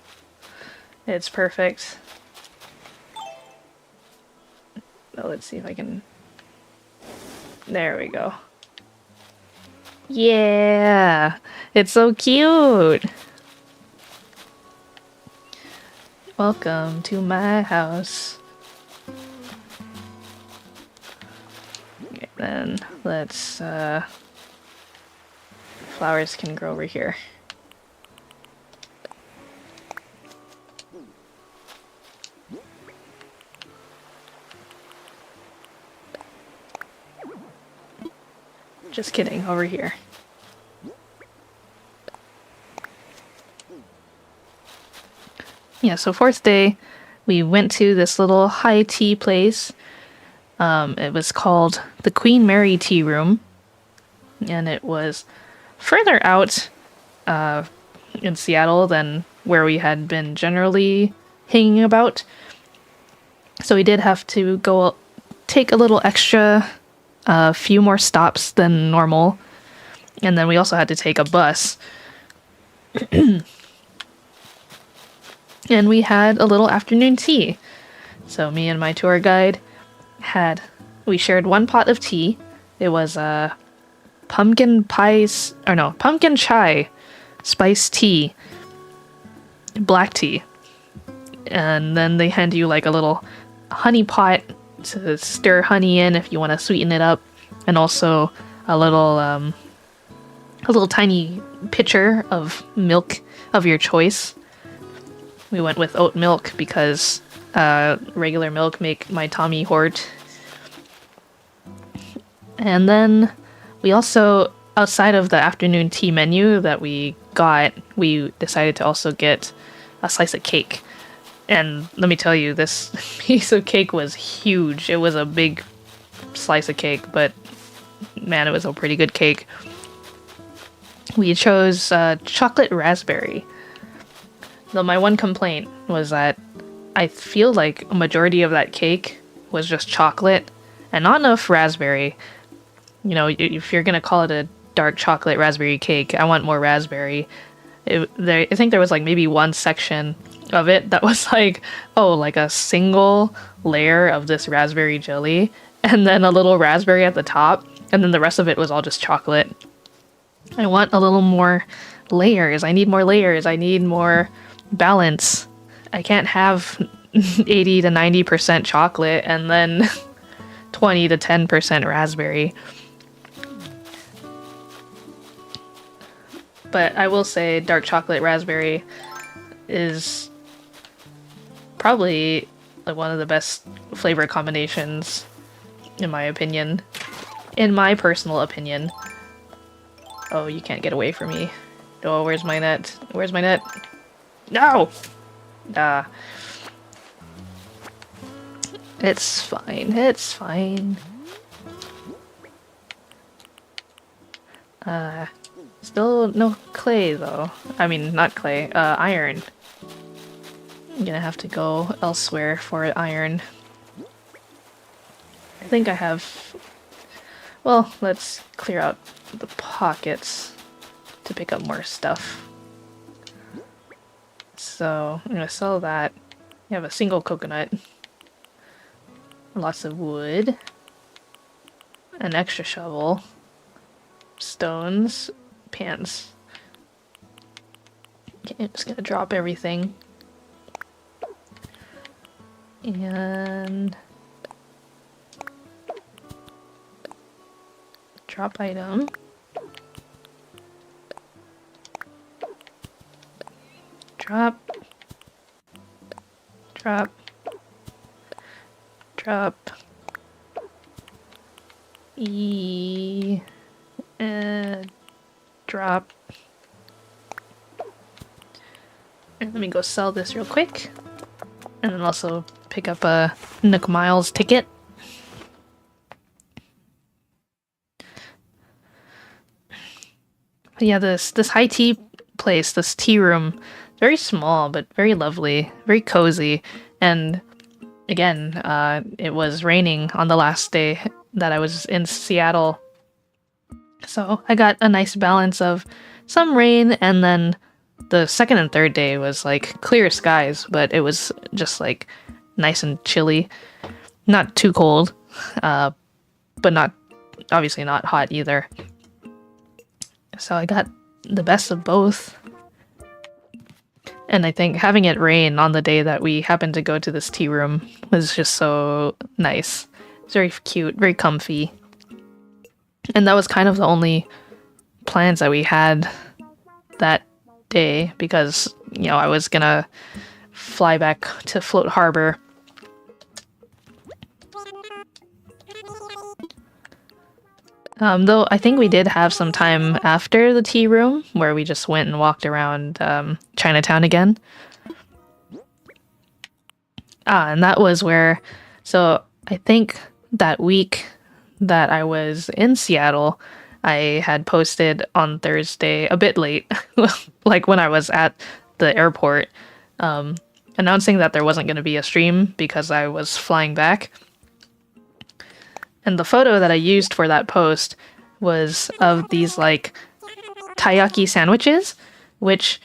It's perfect. Now let's see if I can... There we go. Yeah! It's so cute! Welcome to my house. Okay, then let's, flowers can grow over here. Just kidding, over here. Yeah, so fourth day, we went to this little high tea place. It was called the Queen Mary Tea Room. And it was further out in Seattle than where we had been generally hanging about. So we did have to go take a little extra, few more stops than normal. And then we also had to take a bus. And we had a little afternoon tea. So me and my tour guide we shared one pot of tea. It was pumpkin chai spiced tea, black tea. And then they hand you like a little honey pot to stir honey in if you want to sweeten it up, and also a little tiny pitcher of milk of your choice. We went with oat milk because regular milk make my tummy hurt. And then we also, outside of the afternoon tea menu that we got, we decided to also get a slice of cake. And let me tell you, this piece of cake was huge. It was a big slice of cake, but man, it was a pretty good cake. We chose chocolate raspberry. Though my one complaint was that I feel like a majority of that cake was just chocolate and not enough raspberry. You know, if you're gonna call it a dark chocolate raspberry cake, I want more raspberry. I think there was like maybe one section of it that was like, oh, like a single layer of this raspberry jelly, and then a little raspberry at the top, and then the rest of it was all just chocolate. I want a little more layers. I need more layers. I need more balance. I can't have 80 to 90% chocolate and then 20 to 10% raspberry. But I will say dark chocolate raspberry is probably like one of the best flavor combinations in my opinion. In my personal opinion. Oh, you can't get away from me. Oh, where's my net? Where's my net? No! Ah. It's fine. It's fine. Still no clay, though. I mean, not clay. Iron. I'm gonna have to go elsewhere for iron. I think I have... Well, let's clear out the pockets to pick up more stuff. So, I'm gonna sell that. You have a single coconut. Lots of wood. An extra shovel. Stones. Pants. Okay, I'm just gonna drop everything. And... drop item. Drop. Drop. Drop. Drop. And let me go sell this real quick. And then also pick up a Nook Miles ticket. But yeah, this high tea place, this tea room, very small but very lovely, very cozy. And again, it was raining on the last day that I was in Seattle. So I got a nice balance of some rain, and then the second and third day was like clear skies, but it was just like nice and chilly. Not too cold, but not obviously not hot either. So I got the best of both. And I think having it rain on the day that we happened to go to this tea room was just so nice. It's very cute, very comfy. And that was kind of the only plans that we had that day because, you know, I was gonna fly back to Float Harbor. Though I think we did have some time after the tea room where we just went and walked around Chinatown again. And that was where, so I think that week that I was in Seattle, I had posted on Thursday a bit late, like when I was at the airport, announcing that there wasn't going to be a stream because I was flying back. And the photo that I used for that post was of these like taiyaki sandwiches, which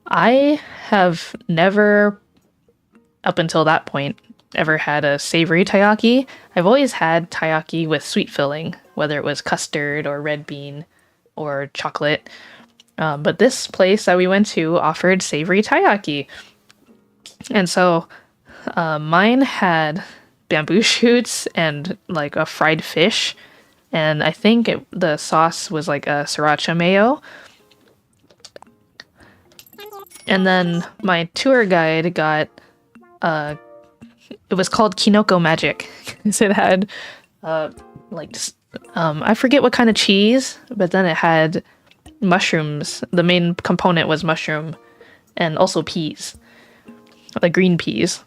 I have never, up until that point, ever had a savory taiyaki. I've always had taiyaki with sweet filling, whether it was custard or red bean or chocolate. But this place that we went to offered savory taiyaki. And so mine had bamboo shoots and like a fried fish, and I think the sauce was like a sriracha mayo. And then my tour guide got it was called Kinoko Magic because it had I forget what kind of cheese, but then it had mushrooms. The main component was mushroom and also peas, like green peas.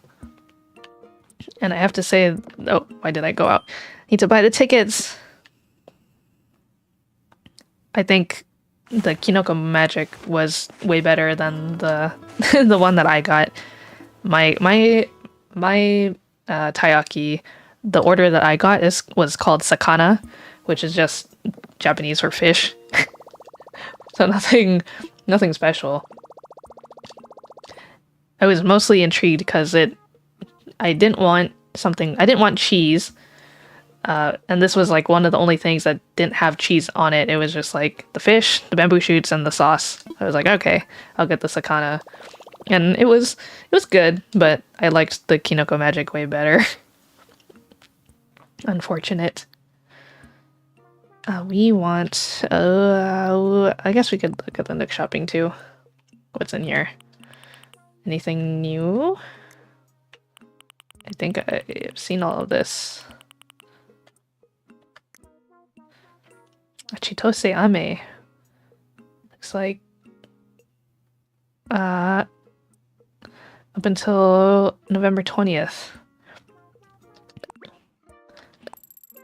And I have to say, oh, why did I go out? Need to buy the tickets. I think the Kinoko Magic was way better than the the one that I got. My taiyaki, the order that I got was called sakana, which is just Japanese for fish. So nothing special. I was mostly intrigued because I didn't want cheese. And this was like one of the only things that didn't have cheese on it. It was just like the fish, the bamboo shoots, and the sauce. I was like, okay, I'll get the sakana. And it was good, but I liked the Kinoko Magic way better. Unfortunate. We want... I guess we could look at the Nook shopping too. What's in here? Anything new? I think I've seen all of this. Chitose Ame. Looks like... up until November 20th.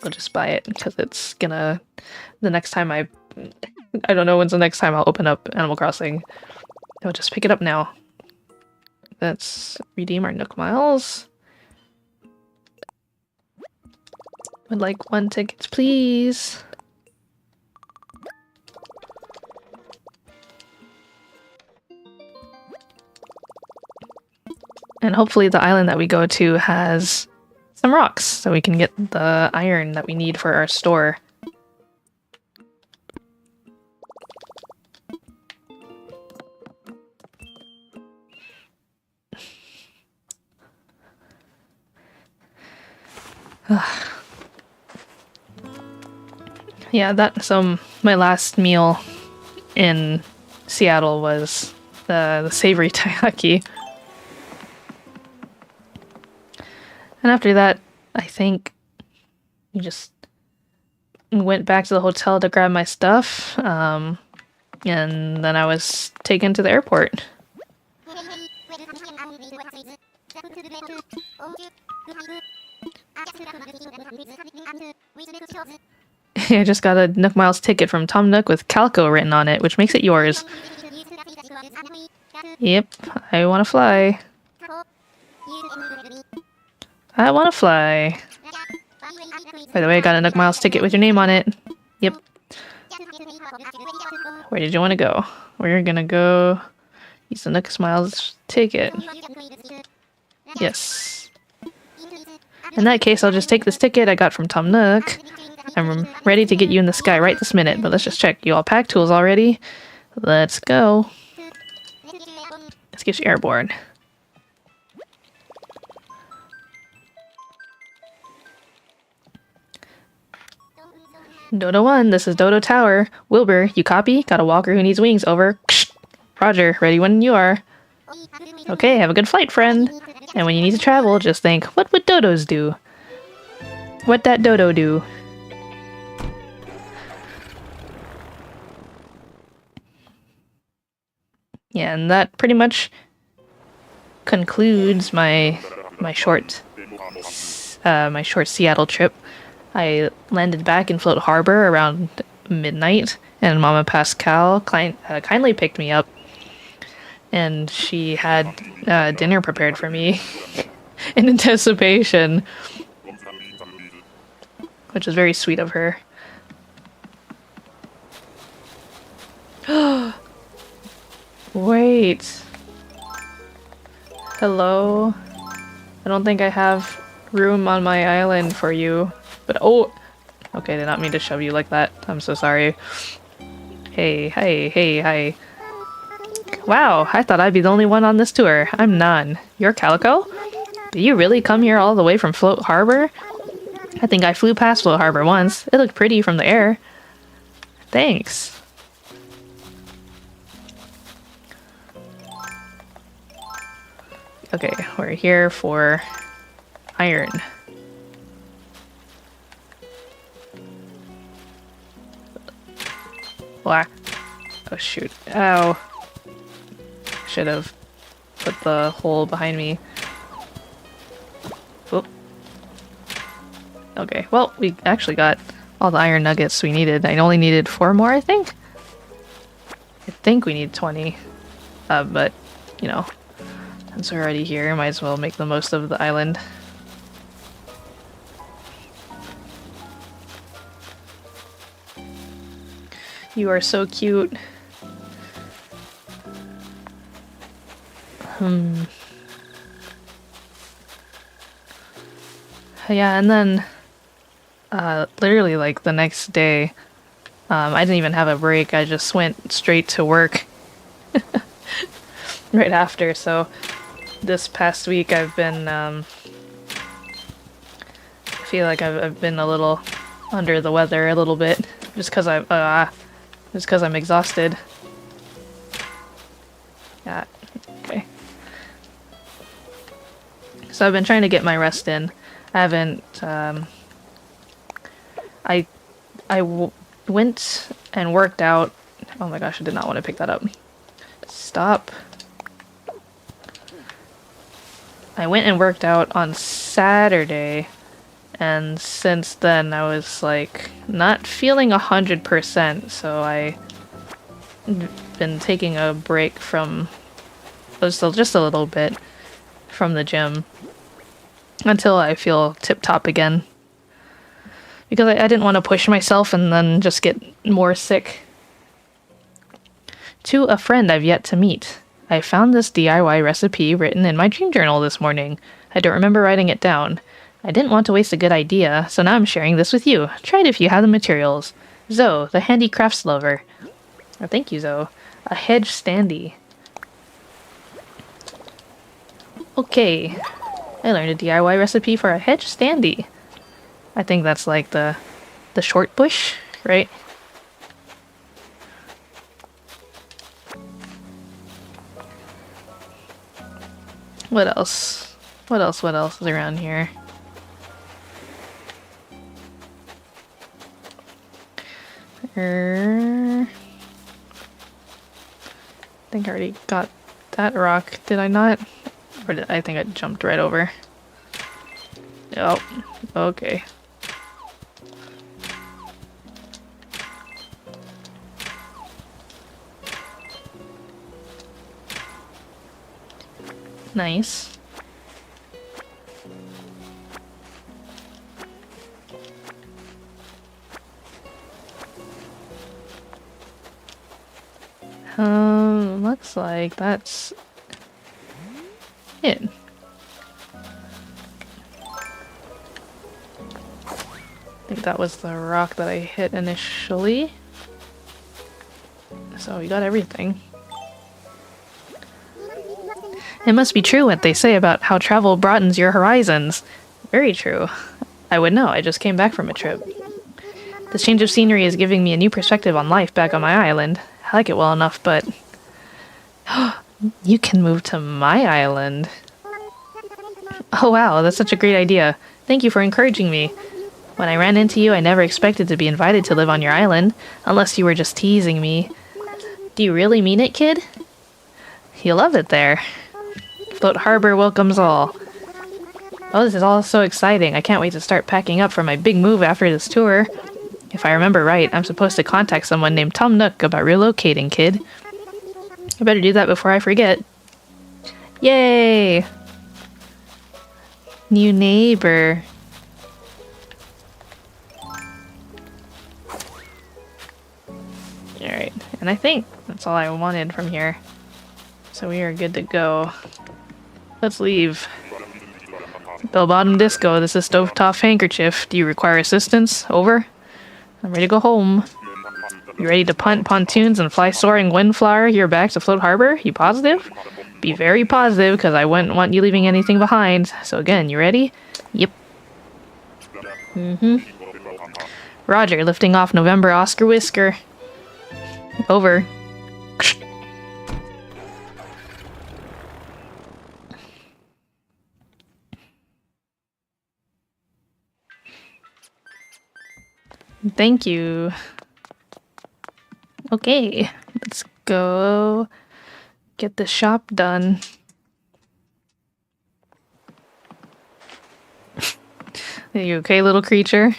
I'll just buy it because it's gonna... The next time I don't know when's the next time I'll open up Animal Crossing. I'll just pick it up now. Let's redeem our Nook Miles. Would like 1 ticket, please. And hopefully the island that we go to has some rocks, so we can get the iron that we need for our store. Yeah, so my last meal in Seattle was the savory taiyaki. And after that, I think we just went back to the hotel to grab my stuff, and then I was taken to the airport. I just got a Nook Miles ticket from Tom Nook with Calico written on it, which makes it yours. Yep, I want to fly. I want to fly. By the way, I got a Nook Miles ticket with your name on it. Yep. Where did you want to go? We're gonna go use the Nook Miles ticket. Yes. In that case, I'll just take this ticket I got from Tom Nook. I'm ready to get you in the sky right this minute, but let's just check. You all packed tools already? Let's go. Let's get you airborne. Dodo 1, this is Dodo Tower. Wilbur, you copy? Got a walker who needs wings, over. Roger, ready when you are. Okay, have a good flight, friend. And when you need to travel, just think, what would dodos do? What that dodo do? Yeah, and that pretty much concludes my short Seattle trip. I landed back in Float Harbor around midnight, and Mama Pascal kindly picked me up, and she had dinner prepared for me in anticipation, which was very sweet of her. Wait. Hello? I don't think I have room on my island for you. But oh, okay, I did not mean to shove you like that. I'm so sorry. Hey, hi. Wow, I thought I'd be the only one on this tour. I'm none. You're Calico? Did you really come here all the way from Float Harbor? I think I flew past Float Harbor once. It looked pretty from the air. Thanks. Okay, we're here for iron. Wah. Oh shoot. Ow. Should have put the hole behind me. Whoop. Okay, well, we actually got all the iron nuggets we needed. I only needed 4 more, I think? I think we need 20. But, you know, since we're already here, might as well make the most of the island. You are so cute. Yeah, and then literally like the next day, I didn't even have a break. I just went straight to work right after. So this past week I've been, I feel like I've been a little under the weather a little bit, just because I'm exhausted. Yeah, okay. So I've been trying to get my rest in. I haven't, went and worked out. Oh my gosh, I did not want to pick that up. Stop. I went and worked out on Saturday, and since then I was like not feeling 100%, so I've been taking a break from just a little bit from the gym until I feel tip-top again. Because I didn't want to push myself and then just get more sick. To a friend I've yet to meet. I found this DIY recipe written in my dream journal this morning. I don't remember writing it down. I didn't want to waste a good idea, so now I'm sharing this with you. Try it if you have the materials. Zoe, the handicrafts lover. Oh, thank you, Zoe. A hedge standee. Okay. I learned a DIY recipe for a hedge standee. I think that's like the short bush, right? What else? What else is around here? I think I already got that rock. Did I not? Or did I think I jumped right over? Oh, okay. Nice. Looks like that's it. I think that was the rock that I hit initially. So we got everything. It must be true what they say about how travel broadens your horizons. Very true. I would know, I just came back from a trip. This change of scenery is giving me a new perspective on life back on my island. I like it well enough, but... You can move to my island. Oh wow, that's such a great idea. Thank you for encouraging me. When I ran into you, I never expected to be invited to live on your island, unless you were just teasing me. Do you really mean it, kid? You'll love it there. Float Harbor welcomes all. Oh, this is all so exciting. I can't wait to start packing up for my big move after this tour. If I remember right, I'm supposed to contact someone named Tom Nook about relocating, kid. I better do that before I forget. Yay! New neighbor. Alright, and I think that's all I wanted from here. So we are good to go. Let's leave. Bell Bottom Disco, this is Stovetop Handkerchief. Do you require assistance? Over. I'm ready to go home. You ready to punt pontoons and fly soaring windflower here back to Float Harbor? You positive? Be very positive, because I wouldn't want you leaving anything behind. So again, you ready? Yep. Roger, lifting off November Oscar Whisker. Over. Thank you. Okay, let's go get the shop done. Are you okay, little creature?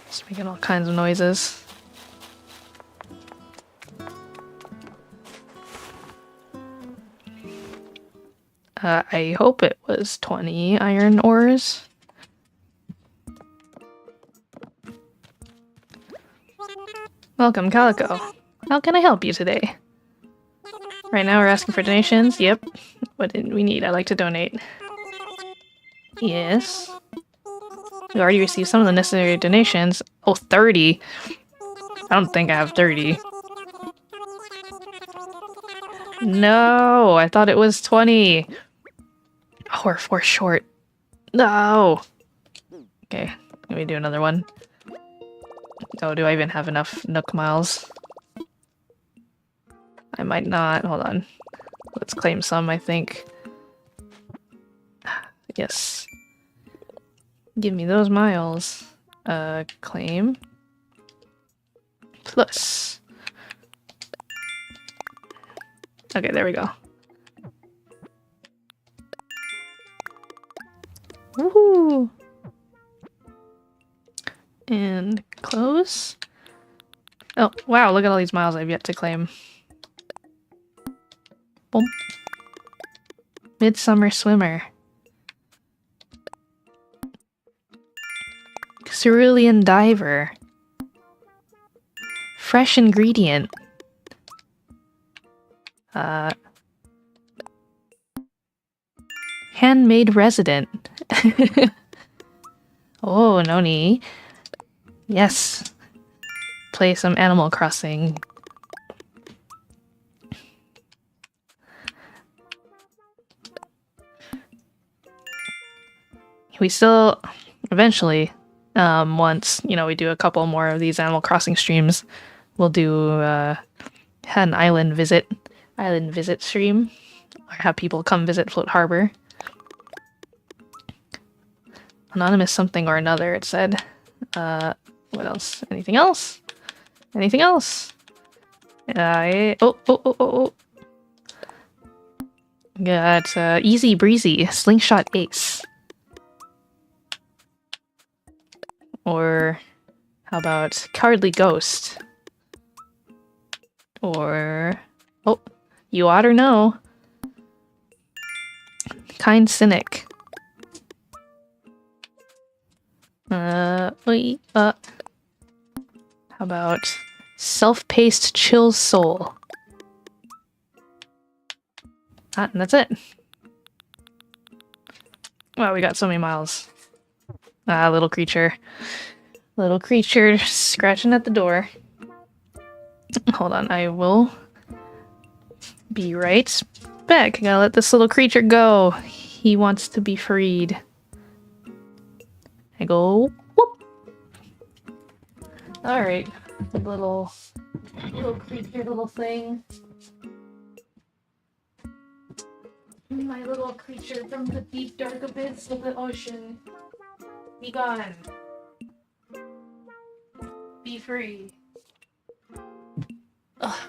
Just making all kinds of noises. I hope it was 20 iron ores. Welcome, Calico. How can I help you today? Right now we're asking for donations. Yep. What did we need? I like to donate. Yes. We already received some of the necessary donations. Oh, 30. I don't think I have 30. No, I thought it was 20. Oh, we're 4 short. No. Okay, let me do another one. Oh, do I even have enough Nook miles? I might not. Hold on. Let's claim some, I think. Yes. Give me those miles. Claim. Plus. Okay, there we go. Woohoo! And close. Oh, wow, look at all these miles I've yet to claim. Boom. Midsummer Swimmer. Cerulean Diver. Fresh Ingredient. Handmade Resident. Oh, Noni. Yes. Play some Animal Crossing. We still, eventually, once, you know, we do a couple more of these Animal Crossing streams, we'll do an island visit stream, or have people come visit Float Harbor. Anonymous something or another, it said. What else? Anything else? Anything else? Oh. Got Easy Breezy, Slingshot Ace. Or how about Cowardly Ghost? Or oh, you otter know. Kind Cynic. How about Self-Paced Chill Soul? And that's it. Wow, we got so many miles. Little creature. Little creature scratching at the door. Hold on, I will be right back. I gotta let this little creature go. He wants to be freed. I go, whoop. Alright, little creature, little thing. My little creature from the deep dark abyss of the ocean. Be gone. Be free. Ugh.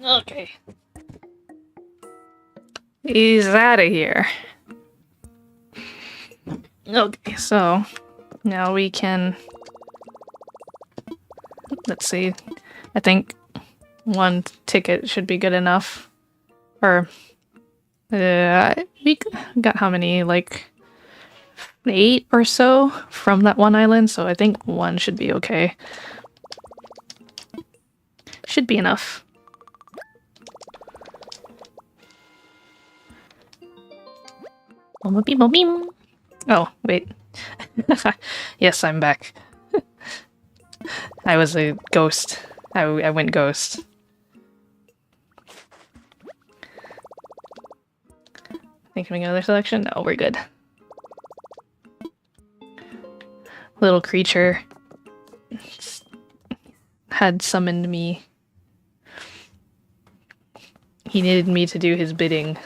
Okay. He's out of here. Okay, so now we can, let's see, I think one ticket should be good enough. Or we got how many, like 8 or so from that one island, so I think one should be okay. Should be enough. Oh, wait. Yes, I'm back. I was a ghost. I went ghost. Think we got another selection? No, we're good. Little creature had summoned me. He needed me to do his bidding.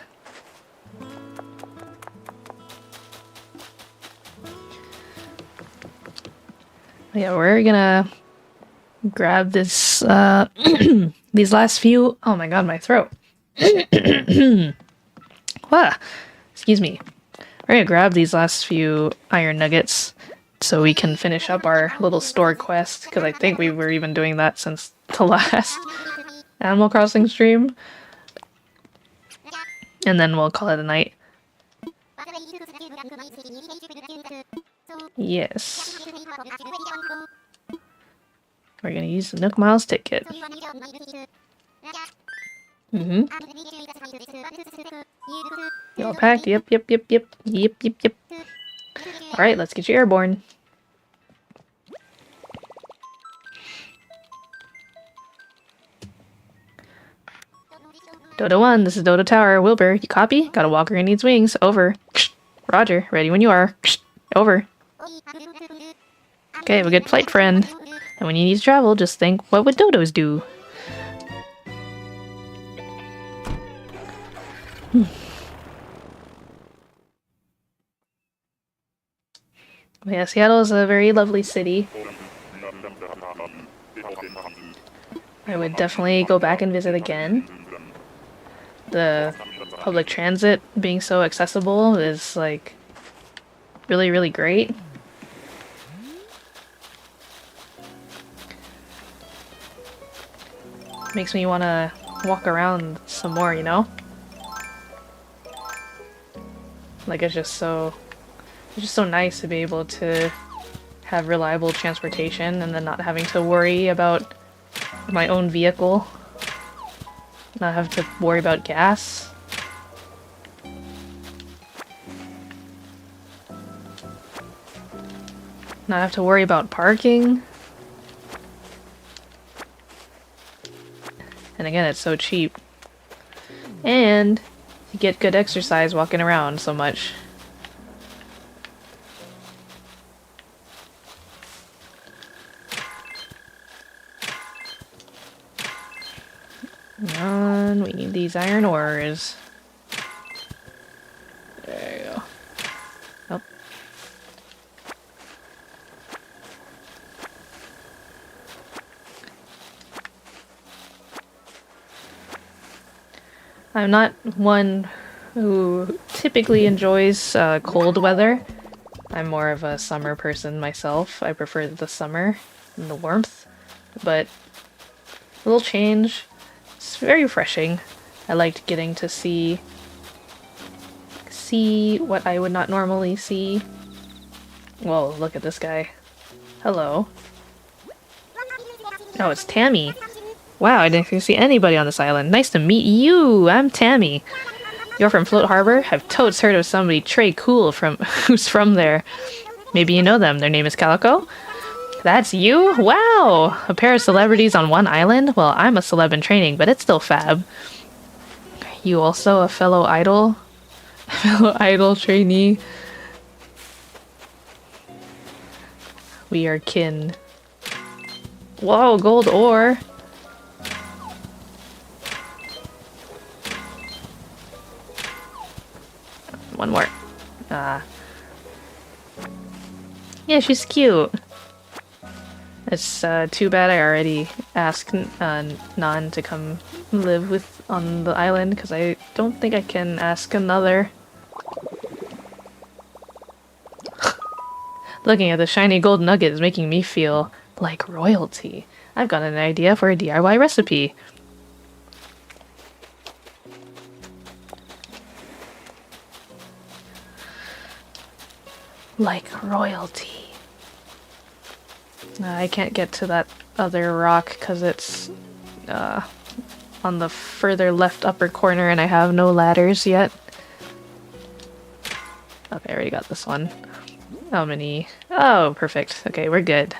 Yeah, we're gonna grab this, these last few. Oh my god, my throat. Wow, excuse me. We're gonna grab these last few iron nuggets so we can finish up our little store quest, because I think we were even doing that since the last Animal Crossing stream. And then we'll call it a night. Yes. We're gonna use the Nook Miles ticket. Mm-hmm. You all packed? Yep. Alright, let's get you airborne. Dodo 1, this is Dodo Tower. Wilbur, you copy? Got a walker who needs wings. Over. Roger, ready when you are. Over. Okay, have a good flight, friend. And when you need to travel, just think, what would dodos do? Yeah, Seattle is a very lovely city. I would definitely go back and visit again. The public transit being so accessible is like really, really great. Makes me want to walk around some more, you know? Like it's just so nice to be able to have reliable transportation and then not having to worry about my own vehicle. Not have to worry about gas. Not have to worry about parking. And again, it's so cheap. And you get good exercise walking around so much. And we need these iron ores. There you go. Oh. I'm not one who typically enjoys cold weather. I'm more of a summer person myself. I prefer the summer and the warmth, but a little change. It's very refreshing. I liked getting to see what I would not normally see. Whoa, look at this guy. Hello. Oh, it's Tammy. Wow, I didn't see anybody on this island. Nice to meet you. I'm Tammy. You're from Float Harbor? I've totes heard of somebody Trey Cool who's from there. Maybe you know them. Their name is Calico? That's you? Wow! A pair of celebrities on one island? Well, I'm a celeb in training, but it's still fab. You also a fellow idol? Fellow idol trainee? We are kin. Whoa, gold ore! One more. Yeah, she's cute. It's too bad I already asked Nan to come live on the island, because I don't think I can ask another. Looking at the shiny gold nugget is making me feel like royalty. I've got an idea for a DIY recipe. Like royalty. I can't get to that other rock because it's on the further left upper corner and I have no ladders yet. Okay, I already got this one. How many? Oh, perfect. Okay, we're good.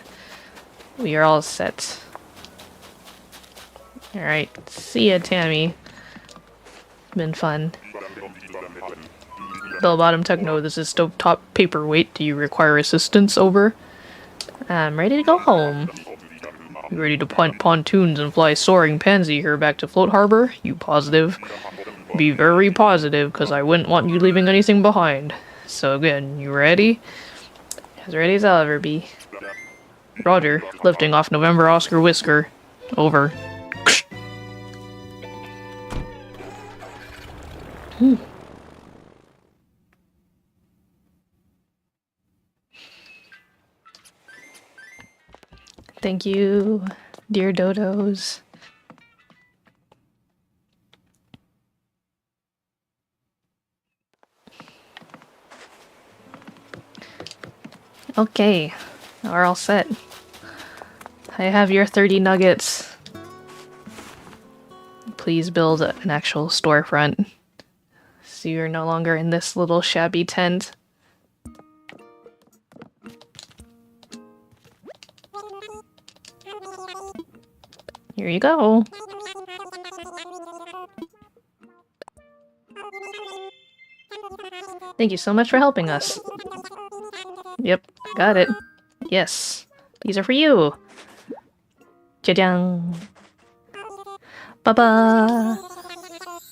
We are all set. Alright, see ya, Tammy. Been fun. Bell Bottom Techno, this is Stovetop Paperweight. Do you require assistance? Over. I'm ready to go home. You ready to punt pontoons and fly soaring pansy here back to Float Harbor? You positive? Be very positive, because I wouldn't want you leaving anything behind. So again, you ready? As ready as I'll ever be. Roger. Lifting off November Oscar Whisker. Over. Thank you, dear dodos. Okay, we're all set. I have your 30 nuggets. Please build an actual storefront, so you're no longer in this little shabby tent. Here you go. Thank you so much for helping us. Yep, I got it. Yes, these are for you. Jajang. Ba-ba.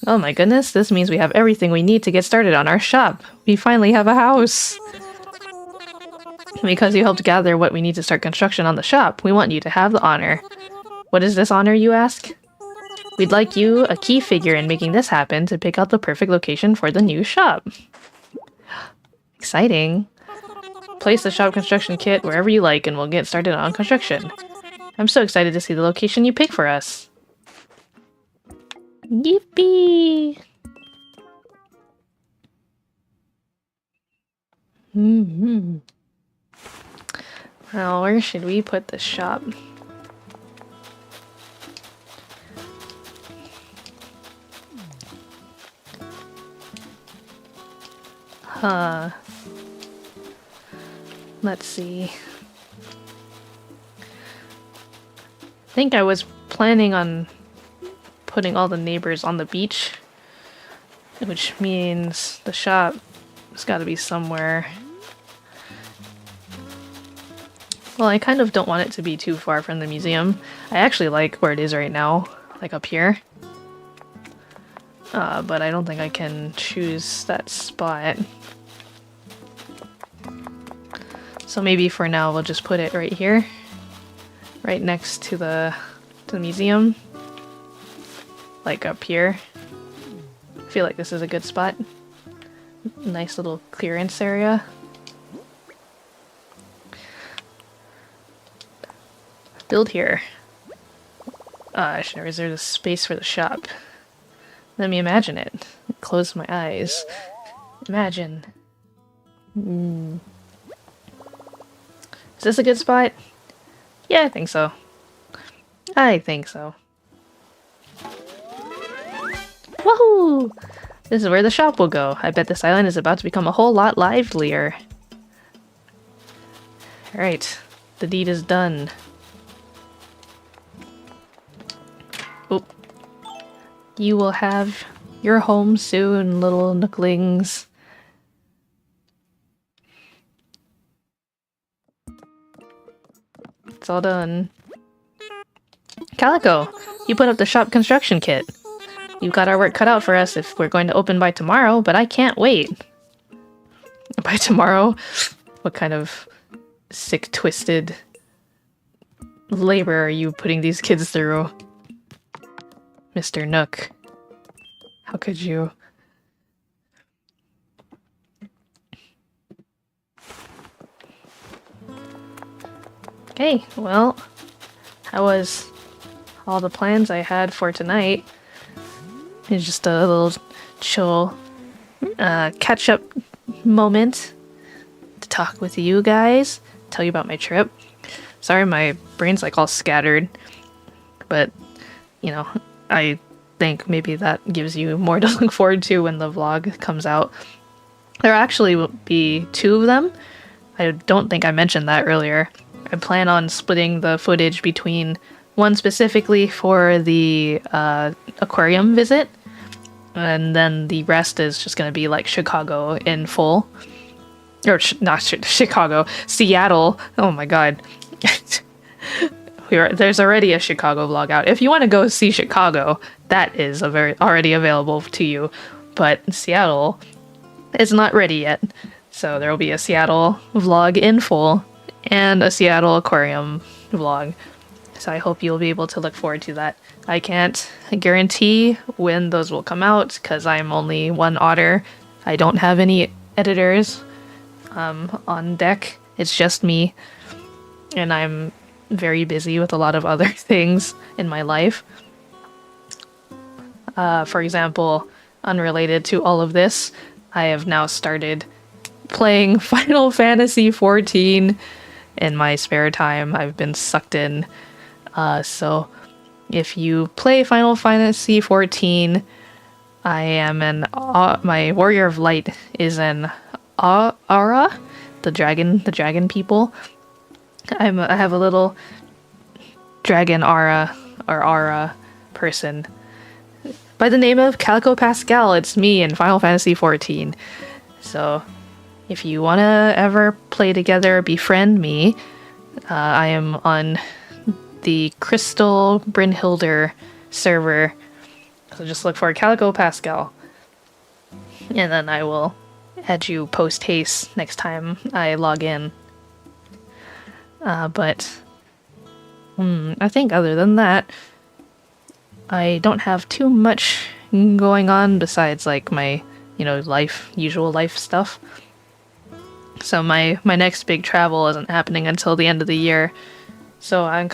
Oh my goodness, this means we have everything we need to get started on our shop. We finally have a house. Because you helped gather what we need to start construction on the shop, we want you to have the honor. What is this honor, you ask? We'd like you, a key figure in making this happen, to pick out the perfect location for the new shop. Exciting. Place the shop construction kit wherever you like and we'll get started on construction. I'm so excited to see the location you pick for us. Yippee! Well, where should we put the shop? Let's see. I think I was planning on putting all the neighbors on the beach, which means the shop has got to be somewhere. Well, I kind of don't want it to be too far from the museum. I actually like where it is right now, like up here. But I don't think I can choose that spot. So maybe for now we'll just put it right here, right next to the museum, like up here. I feel like this is a good spot. Nice little clearance area. Build here. I should reserve the space for the shop. Let me imagine it. Close my eyes. Imagine. Is this a good spot? Yeah, I think so. I think so. Woohoo! This is where the shop will go. I bet this island is about to become a whole lot livelier. Alright, the deed is done. Oop. You will have your home soon, little nooklings. It's all done. Calico, you put up the shop construction kit. You've got our work cut out for us if we're going to open by tomorrow, but I can't wait. By tomorrow? What kind of sick, twisted labor are you putting these kids through? Mr. Nook. How could you? Okay, well, how was all the plans I had for tonight? It's just a little chill catch-up moment to talk with you guys, tell you about my trip. Sorry, my brain's like all scattered, but, you know, I think maybe that gives you more to look forward to when the vlog comes out. There actually will be 2 of them. I don't think I mentioned that earlier. I plan on splitting the footage between one specifically for the aquarium visit, and then the rest is just going to be like Chicago in full. Or not Chicago, Seattle. Oh my god. There's already a Chicago vlog out. If you want to go see Chicago, that is already available to you. But Seattle is not ready yet. So there will be a Seattle vlog in full and a Seattle aquarium vlog. So I hope you'll be able to look forward to that. I can't guarantee when those will come out because I'm only one otter. I don't have any editors on deck. It's just me. And I'm very busy with a lot of other things in my life. For example, unrelated to all of this, I have now started playing Final Fantasy XIV in my spare time. I've been sucked in. So if you play Final Fantasy XIV, I am my Warrior of Light is an Aura, the dragon people. I have a little dragon aura our person by the name of Calico Pascal. It's me in Final Fantasy XIV. So if you want to ever play together, befriend me. I am on the Crystal Brynhilder server. So just look for Calico Pascal. And then I will add you post haste next time I log in. But I think other than that, I don't have too much going on besides like my, usual life stuff. So my next big travel isn't happening until the end of the year. So I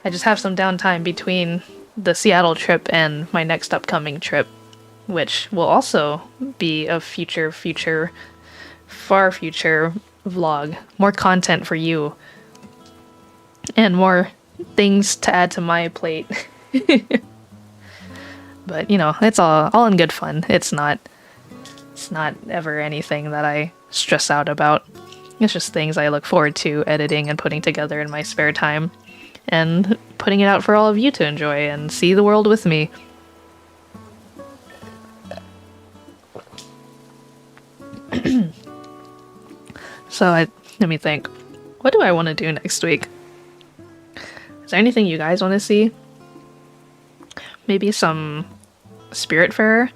just have some downtime between the Seattle trip and my next upcoming trip, which will also be a far future vlog. More content for you. And more things to add to my plate. But, it's all in good fun. It's not ever anything that I stress out about. It's just things I look forward to editing and putting together in my spare time. And putting it out for all of you to enjoy and see the world with me. So let me think. What do I want to do next week? Is there anything you guys want to see? Maybe some Spiritfarer?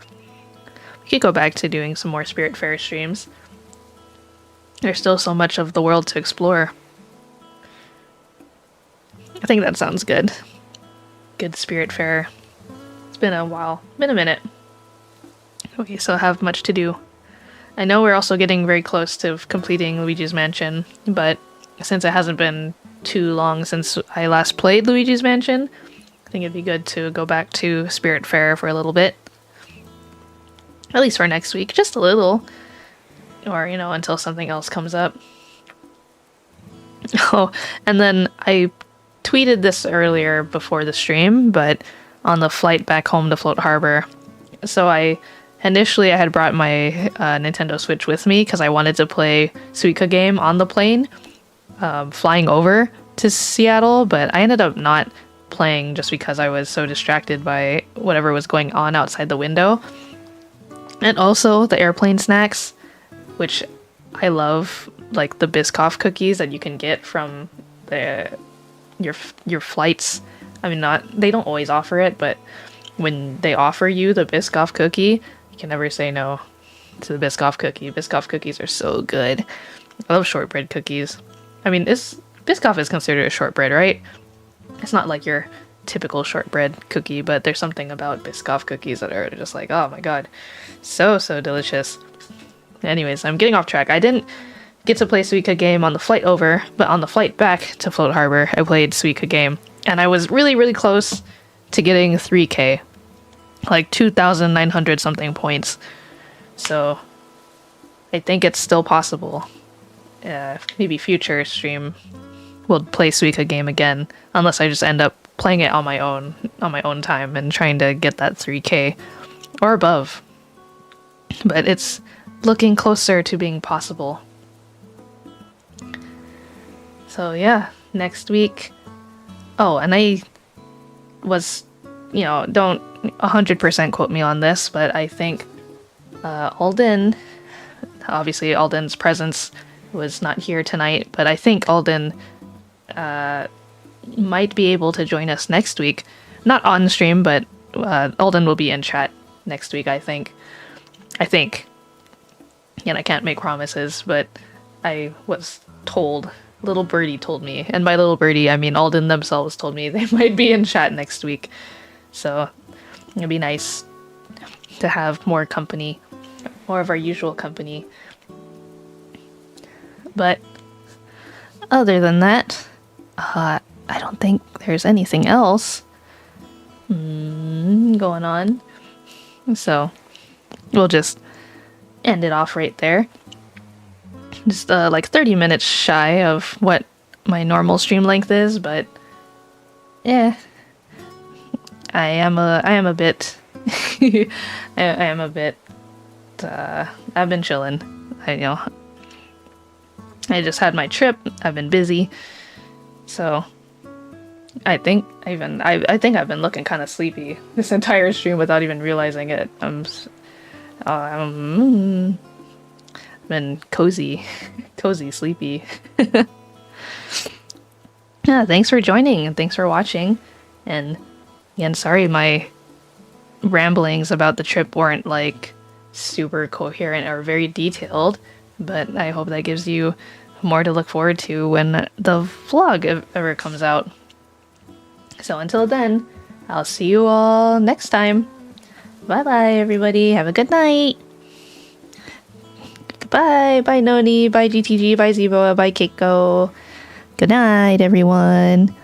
We could go back to doing some more Spiritfarer streams. There's still so much of the world to explore. I think that sounds good. Good Spiritfarer. It's been a while. Been a minute. We still have much to do. I know we're also getting very close to completing Luigi's Mansion, but since it hasn't been too long since I last played Luigi's Mansion, I think it'd be good to go back to Spiritfarer for a little bit. At least for next week, just a little. Or, until something else comes up. Oh, and then I tweeted this earlier before the stream, but on the flight back home to Float Harbor. So initially I had brought my Nintendo Switch with me because I wanted to play Suika game on the plane, flying over to Seattle, but I ended up not playing just because I was so distracted by whatever was going on outside the window. And also the airplane snacks, which I love, like the Biscoff cookies that you can get from your flights. I mean, they don't always offer it, but when they offer you the Biscoff cookie, you can never say no to the Biscoff cookie. Biscoff cookies are so good. I love shortbread cookies. I mean, Biscoff is considered a shortbread, right? It's not like your typical shortbread cookie, but there's something about Biscoff cookies that are just like, oh my god, so delicious. Anyways, I'm getting off track. I didn't get to play Suika game on the flight over, but on the flight back to Float Harbor, I played Suika game, and I was really, really close to getting 3K, like 2,900 something points. So I think it's still possible. Maybe future stream will play Suika game again, unless I just end up playing it on my own time and trying to get that 3K or above. But it's looking closer to being possible. So yeah, next week. Oh, and I was, don't 100% quote me on this, but I think Alden, obviously Alden's presence was not here tonight, but I think Alden might be able to join us next week. Not on stream, but Alden will be in chat next week, I think. And I can't make promises, but I was told, little birdie told me, and by little birdie I mean Alden themselves told me they might be in chat next week. So it'd be nice to have more company, more of our usual company. But other than that, I don't think there's anything else going on. So we'll just end it off right there. Just like 30 minutes shy of what my normal stream length is, but yeah, I am a bit I am a bit I've been chilling. I just had my trip. I've been busy, so I think I've been looking kind of sleepy this entire stream without even realizing it. Been cozy, cozy, sleepy. Yeah, thanks for joining and thanks for watching. And again, sorry my ramblings about the trip weren't like super coherent or very detailed, but I hope that gives you more to look forward to when the vlog ever comes out. So until then, I'll see you all next time. Bye bye, everybody. Have a good night. Goodbye. Bye, Noni. Bye, GTG. Bye, Zeboa. Bye, Keiko. Good night, everyone.